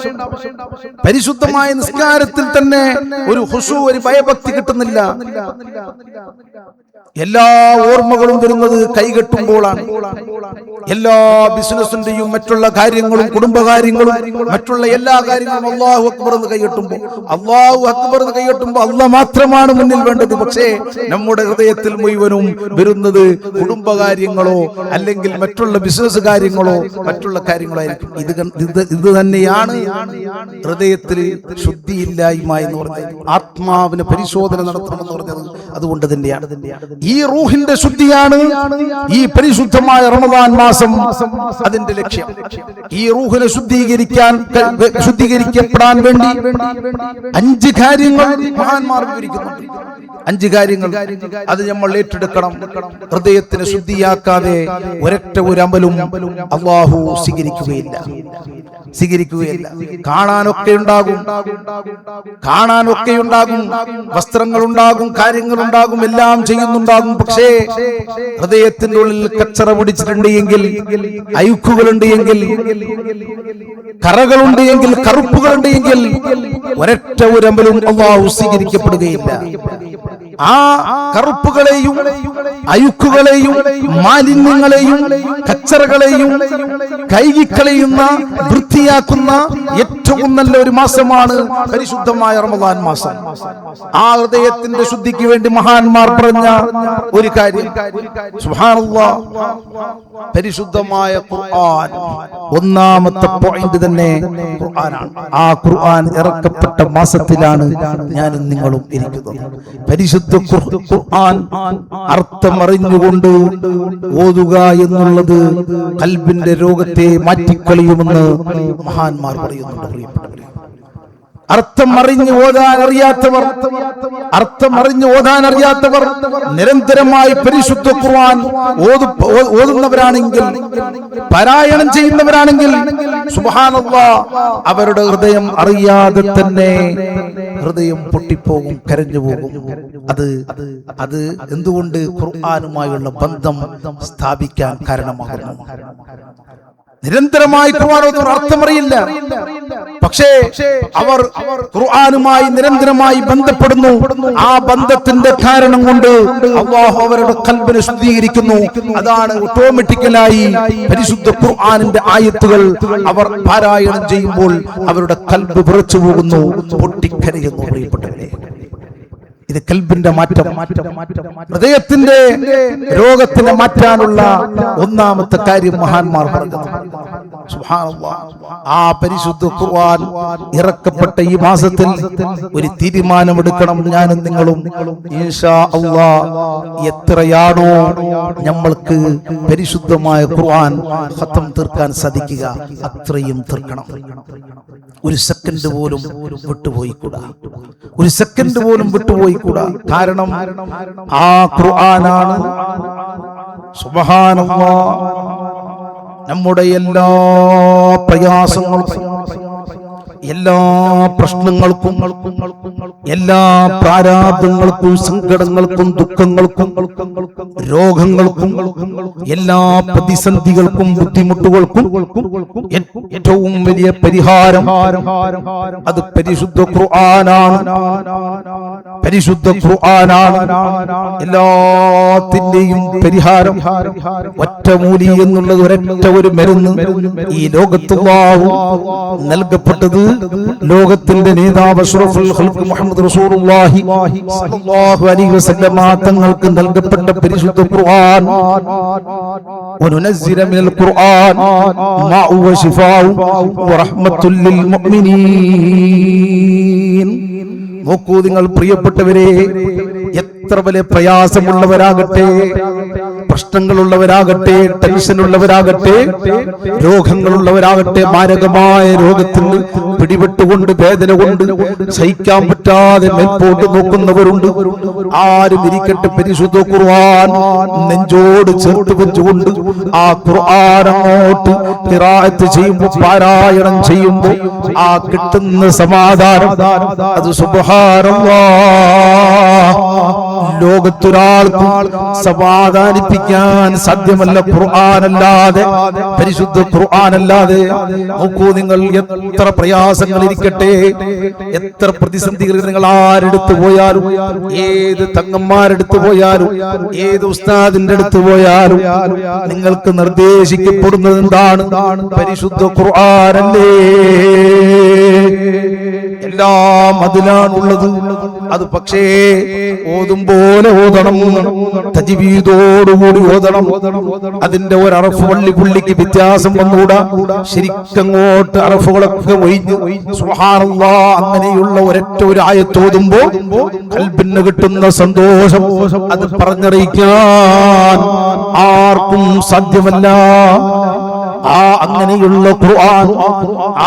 Speaker 2: പരിശുദ്ധമായ നിസ്കാരത്തിൽ തന്നെ ഒരു ഖുശൂ, ഒരു ഭയഭക്തി കിട്ടുന്നില്ല. എല്ലാ ഓർമ്മകളും വരുന്നത് കൈകെട്ടുമ്പോഴാണ്. എല്ലാ ബിസിനസിന്റെയും മറ്റുള്ള കാര്യങ്ങളും കുടുംബകാര്യങ്ങളും മറ്റുള്ള എല്ലാ കാര്യങ്ങളും അല്ലാഹു അക്ബർ എന്ന് കൈകെട്ടുമ്പോൾ, അല്ലാഹ് മാത്രമാണ് മുന്നിൽ വേണ്ടത്. പക്ഷേ നമ്മുടെ ഹൃദയത്തിൽ മുഴുവനും വരുന്നത് കുടുംബകാര്യങ്ങളോ അല്ലെങ്കിൽ മറ്റുള്ള ബിസിനസ് കാര്യങ്ങളോ മറ്റുള്ള കാര്യങ്ങളായിരിക്കും. ഇത് തന്നെയാണ് ഹൃദയത്തിൽ ശുദ്ധിയില്ലായ്മ എന്ന് പറഞ്ഞത്. ആത്മാവിന് പരിശോധന നടത്തണമെന്ന് പറഞ്ഞത് അതുകൊണ്ട് തന്നെയാണ്. ഈ റൂഹിന്റെ ശുദ്ധിയാണ് ഈ പരിശുദ്ധമായ റമദാൻ മാസം അതിന്റെ ലക്ഷ്യം. ഈ റൂഹിനെ ശുദ്ധീകരിക്കപ്പെടാൻ വേണ്ടി 5 കാര്യങ്ങൾ മഹാന്മാർ വിവരിക്കുന്നുണ്ട്. 5 കാര്യങ്ങൾ അത് നമ്മൾ ഏറ്റെടുക്കണം. ഹൃദയത്തിനെ ശുദ്ധിയാക്കാതെ ഒരൊറ്റ ഒരു അമലും അല്ലാഹു സ്വീകരിക്കുകയില്ല. കാണാനൊക്കെ ഉണ്ടാകും, വസ്ത്രങ്ങളുണ്ടാകും, കാര്യങ്ങളുണ്ടാകും, എല്ലാം ചെയ്യുന്നുണ്ടാകും. പക്ഷേ ഹൃദയത്തിന്റെ ഉള്ളിൽ കച്ചറ പിടിച്ചിട്ടുണ്ട് എങ്കിൽ, അഴുക്കുകളുണ്ട് എങ്കിൽ, കറകളുണ്ട് എങ്കിൽ, കറുപ്പുകളുണ്ട് എങ്കിൽ ഒരൊറ്റ ഒരു അമലും അല്ലാഹു സ്വീകരിക്കപ്പെടുകയില്ല. ആ കറുപ്പുകളെയും അഴുക്കുകളെയും മാലിന്യങ്ങളെയും കച്ചറകളെയും കൈകിക്കളയുന്ന, വൃത്തിയാക്കുന്ന ഏറ്റവും നല്ല ഒരു മാസമാണ് പരിശുദ്ധമായ റമദാൻ മാസം. ആ ഹൃദയത്തിന്റെ ശുദ്ധിക്ക് വേണ്ടി മഹാന്മാർ പറഞ്ഞ ഒരു കാര്യം, സുബ്ഹാനല്ലാഹ്, പരിശുദ്ധമായ ഖുർആൻ. ഒന്നാമത്തെ പോയിന്റ് തന്നെ ഖുർആനാണ്. ആ ഖുർആൻ ഇറക്കപ്പെട്ട മാസത്തിലാണ് ഞാനും നിങ്ങളും ഇരിക്കുന്നത്. പരിശുദ്ധ ഖുർആൻ അർത്ഥം അറിഞ്ഞുകൊണ്ട് ഓതുക എന്നുള്ളത് ഖൽബിന്റെ രോഗത്തെ മാറ്റിക്കളയുമെന്ന് മഹാന്മാർ പറയുന്നുണ്ട്. അർത്ഥം അറിഞ്ഞു ഓതാൻ അറിയാത്തവർ നിരന്തരമായി പരിശുദ്ധ ഖുർആൻ ഓതുന്നവരാണെങ്കിൽ, പാരായണം ചെയ്യുന്നവരാണെങ്കിൽ, സുബ്ഹാനല്ലാഹ്, അവരുടെ ഹൃദയം അറിയാതെ തന്നെ ഹൃദയം പൊട്ടിപ്പോകും, കരഞ്ഞുപോകും. അത് എന്തുകൊണ്ട്? ഖുർആനുമായുള്ള ബന്ധം സ്ഥാപിക്കാൻ കാരണമാകുന്നു. നിരന്തരമായി ഖുർആൻ അർത്ഥമറിയില്ല, പക്ഷേ അവർ ഖുർആനുമായി നിരന്തരമായി ബന്ധപ്പെടുന്നു. ആ ബന്ധത്തിന്റെ കാരണം കൊണ്ട് അല്ലാഹു അവരുടെ ഖൽബിനെ ശുദ്ധീകരിക്കുന്നു. അതാണ് ഓട്ടോമാറ്റിക്കലായി പരിശുദ്ധ ഖുർആനിന്റെ ആയത്തുകൾ അവർ പാരായണം ചെയ്യുമ്പോൾ അവരുടെ ഖൽബ് വിറച്ചു പോകുന്നു, പൊട്ടിക്കരയുന്നു. പ്രിയപ്പെട്ടവരെ, ഇത് കൽബിന്റെ മാറ്റം, ഹൃദയത്തിന്റെ രോഗത്തിനെ മാറ്റാനുള്ള ഒന്നാമത്തെ കാര്യം മഹാന്മാർ പറഞ്ഞത്. സുബ്ഹാനല്ലാഹ്, ആ പരിശുദ്ധ ഖുർആൻ ഇറക്കപ്പെട്ട ഈ മാസത്തിൽ ഒരു തീരുമാനമെടുക്കണം ഞാനും നിങ്ങളും. ഇൻഷാ അല്ലാഹ് എത്രയാണോ നമ്മൾക്ക് പരിശുദ്ധമായ ഖുർആൻ ഖത്തം തീർക്കാൻ സാധിക്കുക അത്രയും തീർക്കണം. ഒരു സെക്കൻഡ് പോലും വിട്ടുപോയിക്കൂടാ, ഒരു സെക്കൻഡ് പോലും വിട്ടുപോയിക്കൂടാ. കാരണം ആ ഖുർആനാണ് സുബ്ഹാനല്ലാഹ് നമ്മുടെ എല്ലാ പ്രയാസങ്ങൾക്കും, എല്ലാ പ്രശ്നങ്ങൾക്കും, എല്ലാ പ്രാരാബ്ദങ്ങൾക്കും, സങ്കടങ്ങൾക്കും, ദുഃഖങ്ങൾക്കും, രോഗങ്ങൾക്കും, എല്ലാ പ്രതിസന്ധികൾക്കും, ബുദ്ധിമുട്ടുകൾക്കും ഏറ്റവും വലിയ പരിഹാരം അത് പരിശുദ്ധ ഖുർആനാണ്. പരിശുദ്ധ ഖുർആനാണ് എല്ലാത്തിന്റെയും പരിഹാരം. ഒറ്റമൂലി എന്നുള്ളത് ഒരൊറ്റ ഒരു മരുന്ന് ഈ ലോകത്ത് അല്ലാഹു നൽകപ്പെട്ടത് ലോകത്തിന്റെ നേതാവ് അഷ്റഫുൽ ഖൽഖ് മുഹമ്മദ് റസൂലുള്ളാഹി സ്വല്ലല്ലാഹു അലൈഹി വസല്ലമ തങ്ങൾക്ക് നൽകപ്പെട്ട പരിശുദ്ധ ഖുർആൻ. വനുനസ്സില മിനൽ ഖുർആൻ മാ ഹുവ ശിഫാഉ വറഹ്മത്തുൽ ലിൽ മുഅ്മിനീൻ. നോക്കൂ നിങ്ങൾ പ്രിയപ്പെട്ടവരെ, എത്ര വലിയ പ്രയാസമുള്ളവരാകട്ടെ, പ്രശ്നങ്ങളുള്ളവരാകട്ടെ, ടെൻഷനുള്ളവരാകട്ടെ, രോഗങ്ങളുള്ളവരാകട്ടെ, മാരകമായ രോഗത്തിൽ പിടിപെട്ടുകൊണ്ട് വേദന കൊണ്ട് സഹിക്കാൻ പറ്റാതെ മേൽപോട്ട് നോക്കുന്നവരുണ്ട്. ആരും ഇരിക്കട്ടെ, പരിശുദ്ധ ഖുർആൻ നെഞ്ചോട് ചേർത്ത് വെച്ചുകൊണ്ട് ആ ഖുർആൻ അങ്ങോട്ട് ഖിറാഅത്ത് ചെയ്യുമ്പോൾ, പാരായണം ചെയ്യുമ്പോൾ ആ കിട്ടുന്ന സമാധാനം അത് സുബ്ഹാനല്ലാഹ് ലോകത്തൊരാൾക്കും സമാധാനിപ്പിക്കാൻ സാധ്യമല്ല ഖുർആനല്ലാതെ, പരിശുദ്ധ ഖുർആനല്ലാതെ. നോക്കൂ നിങ്ങൾ, എത്ര പ്രയാസങ്ങൾ ഇരിക്കട്ടെ, എത്ര പ്രതിസന്ധികൾ നിങ്ങൾ ആരെടുത്ത് പോയാലും, ഏത് തങ്ങന്മാരെടുത്ത് പോയാലും, ഏത് ഉസ്താദിന്റെ അടുത്ത് പോയാലും നിങ്ങൾക്ക് നിർദ്ദേശിക്കപ്പെടുന്നത് എന്താണ്? പരിശുദ്ധ ഖുർആനല്ലേ. എല്ലാം അതിലാണുള്ളത്. അത് പക്ഷേ ഓതും പോലെ ഓതണം, തജ്വീദോടുകൂടി ഓതണം. അതിന്റെ ഒരു അറഫ് വള്ളി പുള്ളിക്ക് വ്യത്യാസം വന്നുകൂടാ. ശരിക്കങ്ങോട്ട് അറഫുകളൊക്കെ ഒഴിഞ്ഞ് സുബ്ഹാനല്ലാഹ് അങ്ങനെയുള്ള ഒരൊറ്റ ഒരു ആയത്ത് ഓതുമ്പോൾ ഖൽബിന് കിട്ടുന്ന സന്തോഷം അത് പറഞ്ഞറിയിക്കാൻ ആർക്കും സാധ്യമല്ല. ആ അങ്ങനെയുള്ള ഖുർആൻ,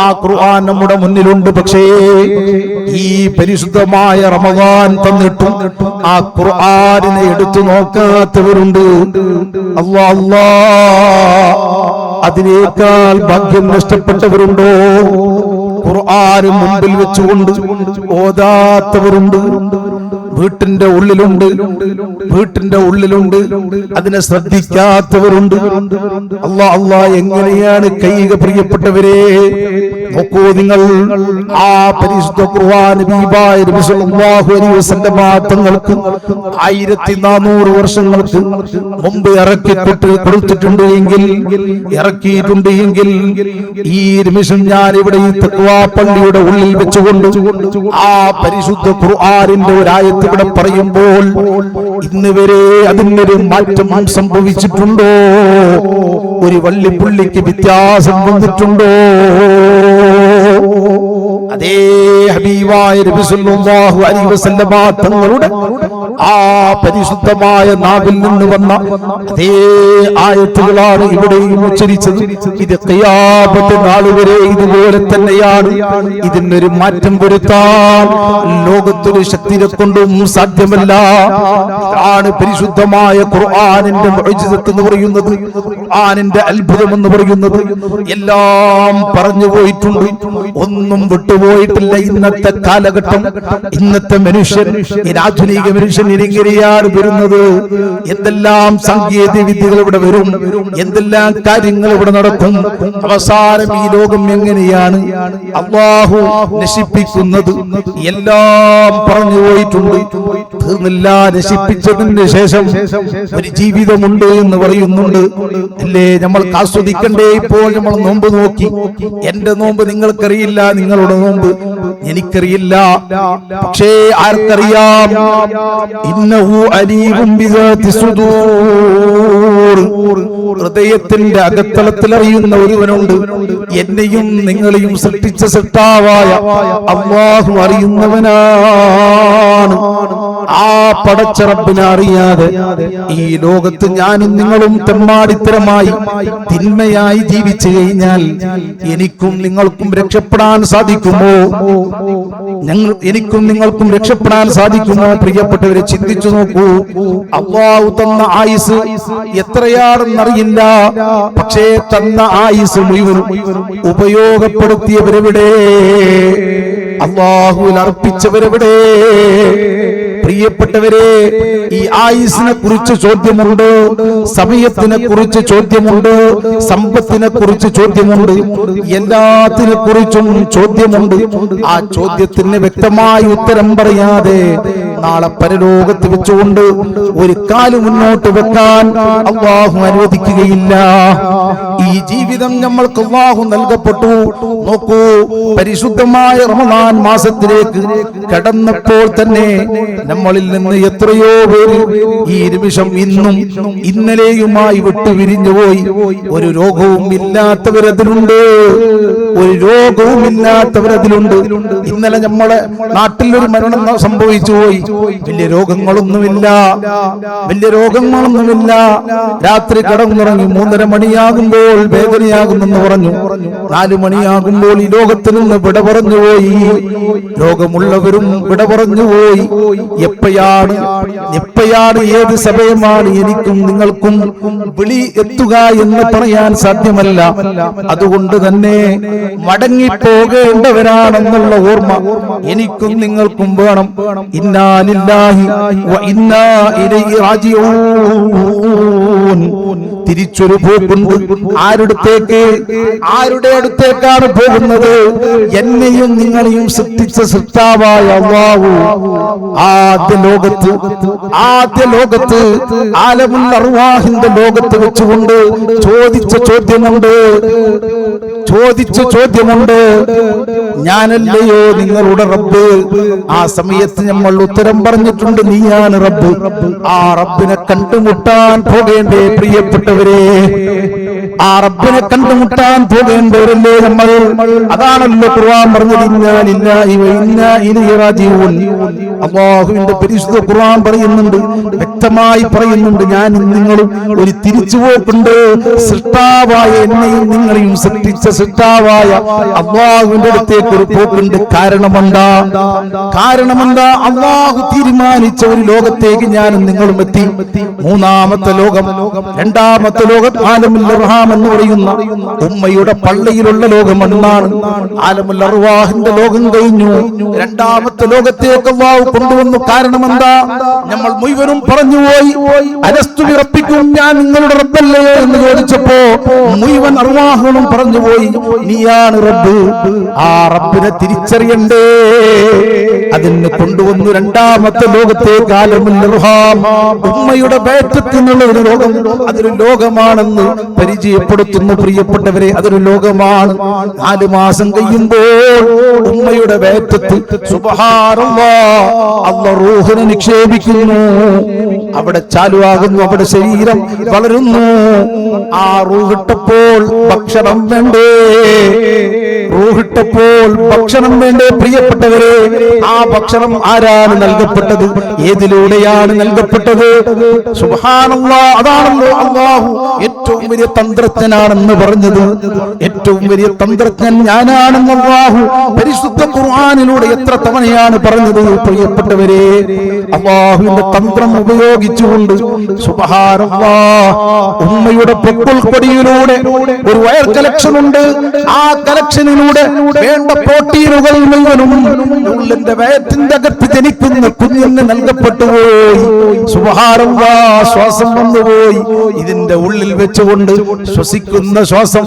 Speaker 2: ആ ഖുർആൻ നമ്മുടെ മുന്നിലുണ്ട്. പക്ഷേ ഈ പരിശുദ്ധമായ റമദാൻ തന്നിട്ടും ആ ഖുർആനിനെ എടുത്തു നോക്കാത്തവരുണ്ട്. അല്ലാഹ് അല്ലാഹ്, അതിനേക്കാൾ ഭാഗ്യം നഷ്ടപ്പെട്ടവരുണ്ടോ? ഖുർആൻ മുമ്പിൽ വെച്ചുകൊണ്ട് ഓതാത്തവരുണ്ട്. വീട്ടിന്റെ ഉള്ളിലുണ്ട്, വീട്ടിന്റെ ഉള്ളിലുണ്ട്, അതിനെ ശ്രദ്ധിക്കാത്തവരുണ്ട്. അല്ലാഹ് അല്ലാഹ്, എങ്ങനെയാണ് കൈക പ്രിയപ്പെട്ടവരെ? നോക്കൂ നിങ്ങൾ, ആ പരിശുദ്ധ ഖുർആൻ നബിയായ നബി സല്ലല്ലാഹു അലൈഹി വസല്ലമ തങ്ങൾക്ക് 1400 വർഷങ്ങൾക്ക് മുമ്പ് കൊടുത്തിട്ടുണ്ട് എങ്കിൽ, ഇറക്കിയിട്ടുണ്ട് എങ്കിൽ, ഈ നിമിഷം ഞാൻ ഇവിടെ ഈ തഖ്വാ പള്ളിയുടെ ഉള്ളിൽ വെച്ചുകൊണ്ട് ആ പരിശുദ്ധ ഖുർആനിന്റെ ഒരായത്ത് ഇവിടെ പറയുമ്പോൾ ഇന്ന് വരെ അതിനൊരു മാറ്റം സംഭവിച്ചിട്ടുണ്ടോ? ഒരു വള്ളിപ്പുള്ളിക്ക് വ്യത്യാസം വന്നിട്ടുണ്ടോ? അതേ ഹബീബായ നബി സല്ലല്ലാഹു അലൈഹി വസല്ലമ തങ്ങളുടെ ആ പരിശുദ്ധമായ നാവിൽ നിന്ന് വന്ന അതേ ആയത്തുകളാണ് ഇവിടെയും ഉച്ചരിച്ചത്. ഇത് ഖിയാമത്ത് നാൾ വരെ ഇതുപോലെ തന്നെയാണ്. ഇതിനൊരു മാറ്റം വരുത്താൻ ലോകത്തൊരു ശക്തിയെ കൊണ്ടും സാധ്യമല്ല. ഇതാണ് പരിശുദ്ധമായ ഖുർആനിന്റെ മുഅ്ജിസത്ത് എന്ന് പറയുന്നത്, ഖുർആനിന്റെ അത്ഭുതം എന്ന് പറയുന്നത്. എല്ലാം പറഞ്ഞു പോയിട്ടുണ്ട്, ഒന്നും വിട്ടുപോയിട്ടില്ല. ഇന്നത്തെ കാലഘട്ടം, ഇന്നത്തെ മനുഷ്യൻ, ആധുനിക മനുഷ്യൻ എങ്ങനെയാണ് വരുന്നത്? എന്തെല്ലാം സാങ്കേതിക വിദ്യകൾ ഇവിടെ വരും, എന്തെല്ലാം കാര്യങ്ങൾ ഇവിടെ നടക്കും. അവസാനം ഈ ലോകം എങ്ങനെയാണ് അല്ലാഹു നശിപ്പിക്കുന്നത്? എല്ലാം പറഞ്ഞു പോയിട്ടുണ്ട്, തീർന്നില്ല. നശിപ്പിച്ചതിന് ശേഷം ഒരു ജീവിതമുണ്ട് എന്ന് പറയുന്നുണ്ട്, അല്ലേ? നമ്മൾക്ക് ആസ്വദിക്കണ്ടേ? ഇപ്പോൾ നമ്മൾ നോമ്പ് നോക്കി, എന്റെ നോമ്പ് നിങ്ങൾക്കറിയില്ല, നിങ്ങളുടെ നോമ്പ്? എനിക്കറിയില്ല. പക്ഷേ ആർക്കറിയാം? ഇന്നഹു അലീമുൻ ബിദാത്തി സുദൂർ. ഹൃദയത്തിന്റെ അകത്തളത്തിൽ അറിയുന്ന ഒരുവനുണ്ട്. എന്നെയും നിങ്ങളെയും സൃഷ്ടിച്ച സൃഷ്ടാവായ അല്ലാഹു അറിയുന്നവനാണ്. ആ പടച്ച റബ്ബിനെ അറിയാതെ ഈ ലോകത്ത് ഞാനും നിങ്ങളും തെമ്മാടിത്തരമായി തിന്മയായി ജീവിച്ചു കഴിഞ്ഞാൽ എനിക്കും നിങ്ങൾക്കും രക്ഷപ്പെടാൻ സാധിക്കുമോ? എനിക്കും നിങ്ങൾക്കും രക്ഷപ്പെടാൻ സാധിക്കുമോ? പ്രിയപ്പെട്ടവരെ, ചിന്തിച്ചു നോക്കൂ. അല്ലാഹു തന്ന ആയുസ് എത്രയാണെന്നറിയില്ല. പക്ഷേ തന്ന ആയുസ് മുഴുവനും ഉപയോഗപ്പെടുത്തിയവരെവിടെ? അല്ലാഹുവിൽ അർപ്പിച്ചവരെവിടെ? പ്രിയപ്പെട്ടവരെ, ഈ ആയുസിനെ കുറിച്ച് ചോദ്യമുണ്ട്, സമയത്തിനെ കുറിച്ച് ചോദ്യമുണ്ട്, സമ്പത്തിനെ കുറിച്ച് ചോദ്യമുണ്ട്, എല്ലാത്തിനെ കുറിച്ചും ചോദ്യമുണ്ട്. ആ ചോദ്യത്തിന് വ്യക്തമായി ഉത്തരം പറയാതെ നാളെ പരലോകത്ത് വെച്ചുകൊണ്ട് ഒരു കാല് മുന്നോട്ട് വെക്കാൻ അല്ലാഹു അനുവദിക്കുകയില്ല. ഈ ജീവിതം നമ്മൾക്ക് അല്ലാഹു നൽകപ്പെട്ടു. നോക്കൂ, പരിശുദ്ധമായ റമദാൻ മാസത്തിലേക്ക് കടന്നപ്പോൾ തന്നെ നമ്മളിൽ നിന്ന് എത്രയോ പേര് ഈ നിമിഷം ഇന്നും ഇന്നലെയുമായി വിട്ടുപിരിഞ്ഞുപോയി. ഒരു രോഗവും ഇല്ലാത്തവരതിലുണ്ട്, ഒരു രോഗവും ഇല്ലാത്തവരതിലുണ്ട്. ഇന്നലെ നമ്മളെ നാട്ടിൽ ഒരു മരണം സംഭവിച്ചു പോയി. വലിയ രോഗങ്ങളൊന്നുമില്ല, വലിയ രോഗങ്ങളൊന്നുമില്ല. രാത്രി കടന്നുറങ്ങി 3:30 മണിയാകുമ്പോൾ വേദനയാകുമെന്ന് പറഞ്ഞു. 4 മണിയാകുമ്പോൾ ഈ ലോകത്തിൽ നിന്ന് വിട പറഞ്ഞുപോയി. രോഗമുള്ളവരും വിട പറഞ്ഞുപോയി. എപ്പോഴാണ് ഏത് സമയമാണ് എനിക്കും നിങ്ങൾക്കും വിളി എത്തുക എന്ന് പറയാൻ സാധ്യമല്ല. അതുകൊണ്ട് തന്നെ മടങ്ങിപ്പോകേണ്ടവരാണെന്നുള്ള ഓർമ്മ എനിക്കും നിങ്ങൾക്കും വേണം. ഇന്നാ ലില്ലാഹി വ ഇന്നാ ഇലൈഹി റാജിഊൻ. തിരിച്ചൊരു പോക്കുണ്ട്. ആരുടെ അടുത്തേക്കാണ് പോകുന്നത്? എന്നെയും നിങ്ങളെയും സൃഷ്ടിച്ച സൃഷ്ടാവായ അല്ലാഹു ആദ്യ ലോകത്ത് ആലമുൽ അർവാഹിന്റെ ലോകത്ത് വെച്ചുകൊണ്ട് ചോദിച്ച ചോദ്യമുണ്ട്. ഞാനല്ലയോ നിങ്ങളുടെ റബ്ബ്? ആ സമയത്ത് നമ്മൾ ഉത്തരം പറഞ്ഞിട്ടുണ്ട്, നീയാണ് റബ്ബ്. ആ റബ്ബിനെ കണ്ടുമുട്ടാൻ പോകേണ്ടേ പ്രിയപ്പെട്ടവരെ? ആ റബ്ബിനെ കണ്ടുമുട്ടാൻ പോകേണ്ടവരല്ലേ നമ്മൾ? അതാണല്ലോ ഖുർആൻ പറഞ്ഞത്, ഇന്നാ ലില്ലാഹി വ ഇന്നാ ഇലൈഹി റാജിഊൻ. അല്ലാഹുവിന്റെ പരിശുദ്ധ ഖുർആൻ പറയുന്നുണ്ട്, വ്യക്തമായി പറയുന്നുണ്ട്, ഞാൻ നിങ്ങളും ഒരു തിരിച്ചുപോക്കുണ്ട്. സൃഷ്ടാവായ എന്നെയും നിങ്ങളെയും സൃഷ്ടിച്ച സൃഷ്ടാവായ അല്ലാഹുവിന്റെ അടുത്തേക്ക് ഒരു പോക്കുണ്ട്. കാരണമെന്താ? അല്ലാഹു തീരുമാനിച്ച ഒരു ലോകത്തേക്ക് ഞാനും നിങ്ങളും എത്തി. മൂന്നാമത്തെ ലോകം, രണ്ടാമത്തെ ലോകം ആലമുൽ അർഹാം എന്ന് പറയുന്ന ഉമ്മയുടെ പള്ളിയിലുള്ള ലോകം എന്നാണ്. ആലമുൽ അർവാഹിന്റെ ലോകം കഴിഞ്ഞു. രണ്ടാമത്തെ ലോകത്തേക്ക് അല്ലാഹു കൊണ്ടുവന്നു. കാരണം എന്താ? നമ്മൾ മുഴുവനും പറഞ്ഞുപോയി, അലസ്തു ബിറബ്ബിക്കും, ഞാൻ നിങ്ങളുടെ റബ്ബല്ലേ എന്ന് ചോദിച്ചപ്പോ മുഴുവൻ അർവാഹുകളും പറഞ്ഞുപോയി, നീയാണ് റബ്ബ്. ആ റബ്ബിനെ തിരിച്ചറിയണ്ടേ? അതിന് കൊണ്ടുവന്നു രണ്ടാമത്തെ ലോകത്തേക്ക് ആലമുൽ അർഹാം, ഉമ്മയുടെ വയറ്റത്തിനുള്ള ഒരു ലോകം. അതൊരു ലോകമാണെന്ന് പരിചയപ്പെടുത്തുന്നു പ്രിയപ്പെട്ടവരെ. അതൊരു ലോകമാണ്. 4 മാസം കഴിയുമ്പോൾ ഉമ്മയുടെ വയറ്റത്ത് സുബ്ഹാനല്ലാഹ് അല്ലാഹു റൂഹിനെ നിക്ഷേപിക്കുന്നു. അവിടെ ചാലുവാകുന്നു, അവിടെ ശരീരം വളരുന്നു. ആ റൂഹിട്ടപ്പോൾ ഭക്ഷണം വേണ്ടേ? പ്രിയപ്പെട്ടവരെ, ആ ഭക്ഷണം ആരാണ് നൽകപ്പെട്ടത്? ഏതിലൂടെയാണ് നൽകപ്പെട്ടത്? സുബ്ഹാനല്ലാഹ്. അതാണല്ലോ അല്ലാഹു ഏറ്റവും വലിയ തന്ത്രജ്ഞനാണെന്ന് പറഞ്ഞത്. ഏറ്റവും വലിയ തന്ത്രജ്ഞൻ ഞാനാണെന്ന് അല്ലാഹു പരിശുദ്ധ ഖുർആനിലൂടെ എത്ര തവണയാണ് പറഞ്ഞത്? പ്രിയപ്പെട്ടവരെ, അല്ലാഹുവിന്റെ തന്ത്രം ഉപയോഗിച്ചുകൊണ്ട് സുബ്ഹാനല്ലാഹ് ഉമ്മയുടെ പൊക്കിൾ കൊടിയിലൂടെ ഒരു വയർ കലക്ഷൻ ഉണ്ട്. ആ കലക്ഷനിലൂടെ വേണ്ട പ്രോട്ടീനുകൾ മുഴുവനും ഉള്ളിന്റെ വയറ്റിന്റെ അകത്ത് ജനിക്കുന്ന കുഞ്ഞിന് നൽകപ്പെട്ടുപോയി. സുബ്ഹാനല്ലാഹ്. ശ്വാസം വന്നുപോയി. ഇതിന്റെ ഉള്ളിൽ വെച്ചുകൊണ്ട് ശ്വസിക്കുന്ന ശ്വാസം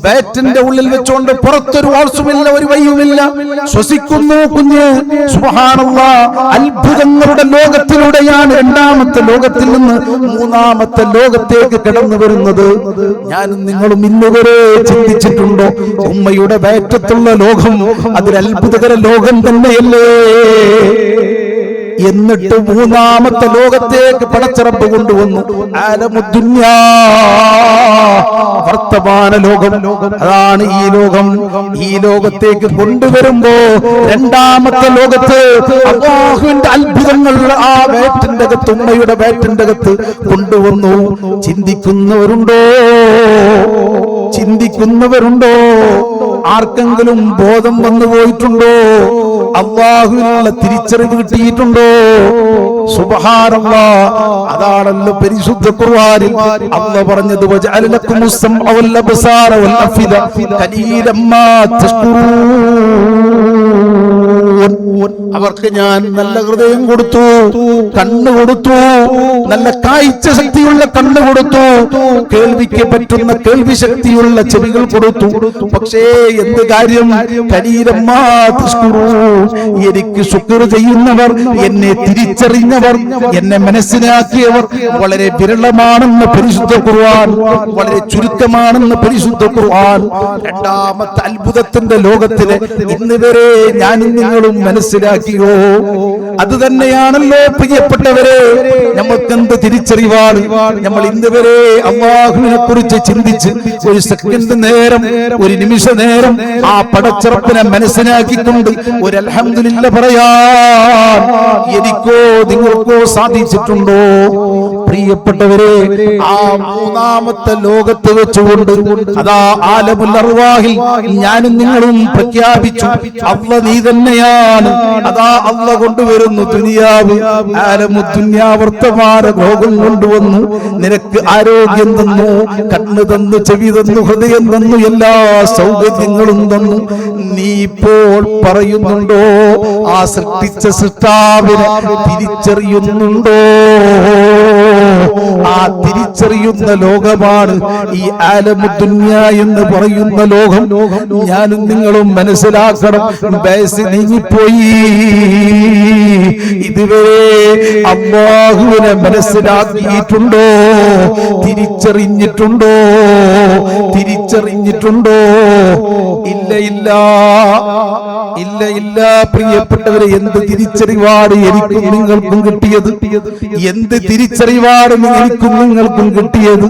Speaker 2: വയറ്റിന്റെ ഉള്ളിൽ വെച്ചുകൊണ്ട് പുറത്തൊരു വാൾസുമില്ല, ഒരു വയ്യുമില്ല, ശ്വസിക്കുന്നു കുഞ്ഞ്. സുബ്ഹാനല്ലാഹ്. അത്ഭുതങ്ങളുടെ ലോകത്തിലൂടെയാണ് രണ്ടാം രണ്ടാമത്തെ ലോകത്തിൽ നിന്ന് മൂന്നാമത്തെ ലോകത്തേക്ക് കടന്നു വരുന്നത് ഞാനും നിങ്ങളും ഇന്നുവരെ ചിന്തിച്ചിട്ടുണ്ടോ? ഉമ്മയുടെ വയറ്റത്തുള്ള ലോകം അതൊരു അത്ഭുതകര ലോകം തന്നെയല്ലേ? എന്നിട്ട് മൂന്നാമത്തെ ലോകത്തേക്ക് പടച്ചിറപ്പ് കൊണ്ടുവന്നു. ആലമുദ്ദുന്യാ, വർത്തമാന ലോകം. അതാണ് ഈ ലോകം. ഈ ലോകത്തേക്ക് കൊണ്ടുവരുമ്പോ രണ്ടാമത്തെ ലോകത്ത് അല്ലാഹുവിന്റെ അത്ഭുതങ്ങൾ ആ വയറ്റിന്റെ അകത്ത്, ഉമ്മയുടെ വയറ്റിന്റെ അകത്ത് കൊണ്ടുവന്നു. ചിന്തിക്കുന്നവരുണ്ടോ? ചിന്തിക്കുന്നവരുണ്ടോ? ആർക്കെങ്കിലും ബോധം വന്നു പോയിട്ടുണ്ടോ? അല്ലാഹുവിനുള്ള തിരിച്ചറിവ് കിട്ടിയിട്ടുണ്ടോ? സുബ്ഹാനല്ലാഹ്. അതാണല്ലോ പരിശുദ്ധ ഖുർആനിൽ അല്ലാഹു പറഞ്ഞത്, വജഅല ലക്കുമുസ് സമഅ വൽ അബ്സാറ വൽ അഫിദ ഖലീലൻ മാ തശ്കുറൂൻ. അവർക്ക് ഞാൻ നല്ല ഹൃദയം കൊടുത്തു, കണ്ണ് കൊടുത്തു, നല്ല കാഴ്ച ശക്തിയുള്ള കണ്ണ് കൊടുത്തു, കേൾവിക്ക് പറ്റുന്ന കേൾവി ശക്തിയുള്ള ചെവികൾ കൊടുത്തു. പക്ഷേ എന്ത് കാര്യം? ഖലീലൻ മാ തശ്കുറൂൻ. എനിക്ക് ശുക്ർ ചെയ്യുന്നവർ, എന്നെ തിരിച്ചറിഞ്ഞവർ, എന്നെ മനസ്സിലാക്കിയവർ വളരെ വിരളമാണെന്ന് പരിശുദ്ധ ഖുർആൻ, വളരെ ചുരുക്കമാണെന്ന് പരിശുദ്ധ ഖുർആൻ. രണ്ടാമത്തെ അത്ഭുതത്തിന്റെ ലോകത്തിലെ ഇന്ന് വരെ ഞാനും നിങ്ങളും മനസ്സിലാക്കിയോ? അത് തന്നെയാണല്ലോ പ്രിയപ്പെട്ടവരെ നമുക്കെന്ത് തിരിച്ചറിവാണ്. നമ്മൾ ഇന്ന് വരെ അല്ലാഹുവിനെ കുറിച്ച് ചിന്തിച്ച് ഒരു സെക്കൻഡ് നേരം, ഒരു നിമിഷ നേരം ആ പടച്ചിറപ്പിനെ മനസ്സിലാക്കിക്കൊണ്ട് ഒരു അൽഹംദുലില്ലാഹ് പറയാൻ എനിക്കോ നിങ്ങൾക്കോ സാധിച്ചിട്ടുണ്ടോ? പ്രിയപ്പെട്ടവരെ, ആ മൂന്നാമത്തെ ലോകത്ത് വെച്ചുകൊണ്ട് അതാ ആലമുൽ അർവാഹിൽ ഞാനും നിങ്ങളും പ്രഖ്യാപിച്ചു, അല്ലാഹ് നീ തന്നെയാണ്. അതാ അല്ലാഹ് കൊണ്ടുവരുന്നു ദുനിയാവ്, ആലമുദ്ദുന്യാ വർത്തമാന ലോകം കൊണ്ടുവന്നു. നിനക്ക് ആരോഗ്യം തന്നു, കണ്ണ് തന്നു, ചെവി തന്നു, ഹൃദയം തന്നു, എല്ലാ സൗകര്യങ്ങളും തന്നു. നീ ഇപ്പോൾ പറയുന്നുണ്ടോ? ആ സൃഷ്ടിച്ച സൃഷ്ടാവിനെ തിരിച്ചറിയുന്നുണ്ടോ? ആ തിരിച്ചറിയുന്ന ലോകമാണ് ഈ ആലമുദ്ദുന്യാ എന്ന് പറയുന്ന ലോകം. ഞാനും നിങ്ങളും മനസ്സിലാക്കണം. വയസ്സ് നീങ്ങിപ്പോയി. ഇതുവരെ അല്ലാഹുവിനെ മനസ്സിലാക്കിയിട്ടുണ്ടോ? തിരിച്ചറിഞ്ഞിട്ടുണ്ടോ? തിരിച്ചറിഞ്ഞിട്ടുണ്ടോ? ഇല്ല, ഇല്ല, ഇല്ല, ഇല്ല. പ്രിയപ്പെട്ടവരെ, എന്ത് തിരിച്ചറിവാണ് എനിക്കും നിങ്ങൾക്കും കിട്ടിയത്? എന്ത് തിരിച്ചറിവാണ് എനിക്കും നിങ്ങൾക്കും കിട്ടിയത്?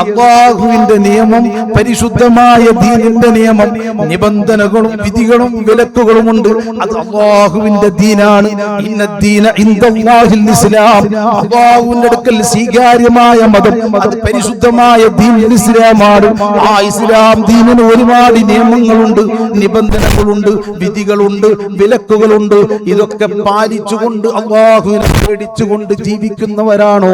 Speaker 2: അല്ലാഹുവിന്റെ നിയമം, പരിശുദ്ധമായ ദീനിന്റെ നിയമം, നിബന്ധനകളും വിധികളും വിലക്കുകളും ഉണ്ട്. അത് അല്ലാഹുവിന്റെ ദീനാണ്. ഇന്നദ്ദീന ഇൻദല്ലാഹിൽ ഇസ്ലാം. അല്ലാഹുവിന്റെ അടുക്കൽ സ്വീകാര്യമായ മതം അത് പരിശുദ്ധമായ ദീൻ ഇസ്ലാമാണ്. ആ ഇസ്ലാം ദീനിന് ഒരുപാട് നിയമങ്ങളുണ്ട്, നിബന്ധനകളുണ്ട്, വിധികളുണ്ട്, വിലക്കുകളുണ്ട്. ഇതൊക്കെ പാലിച്ചുകൊണ്ട് അല്ലാഹുവിനെ പേടിച്ചുകൊണ്ട് ജീവിക്കുന്നവരാണോ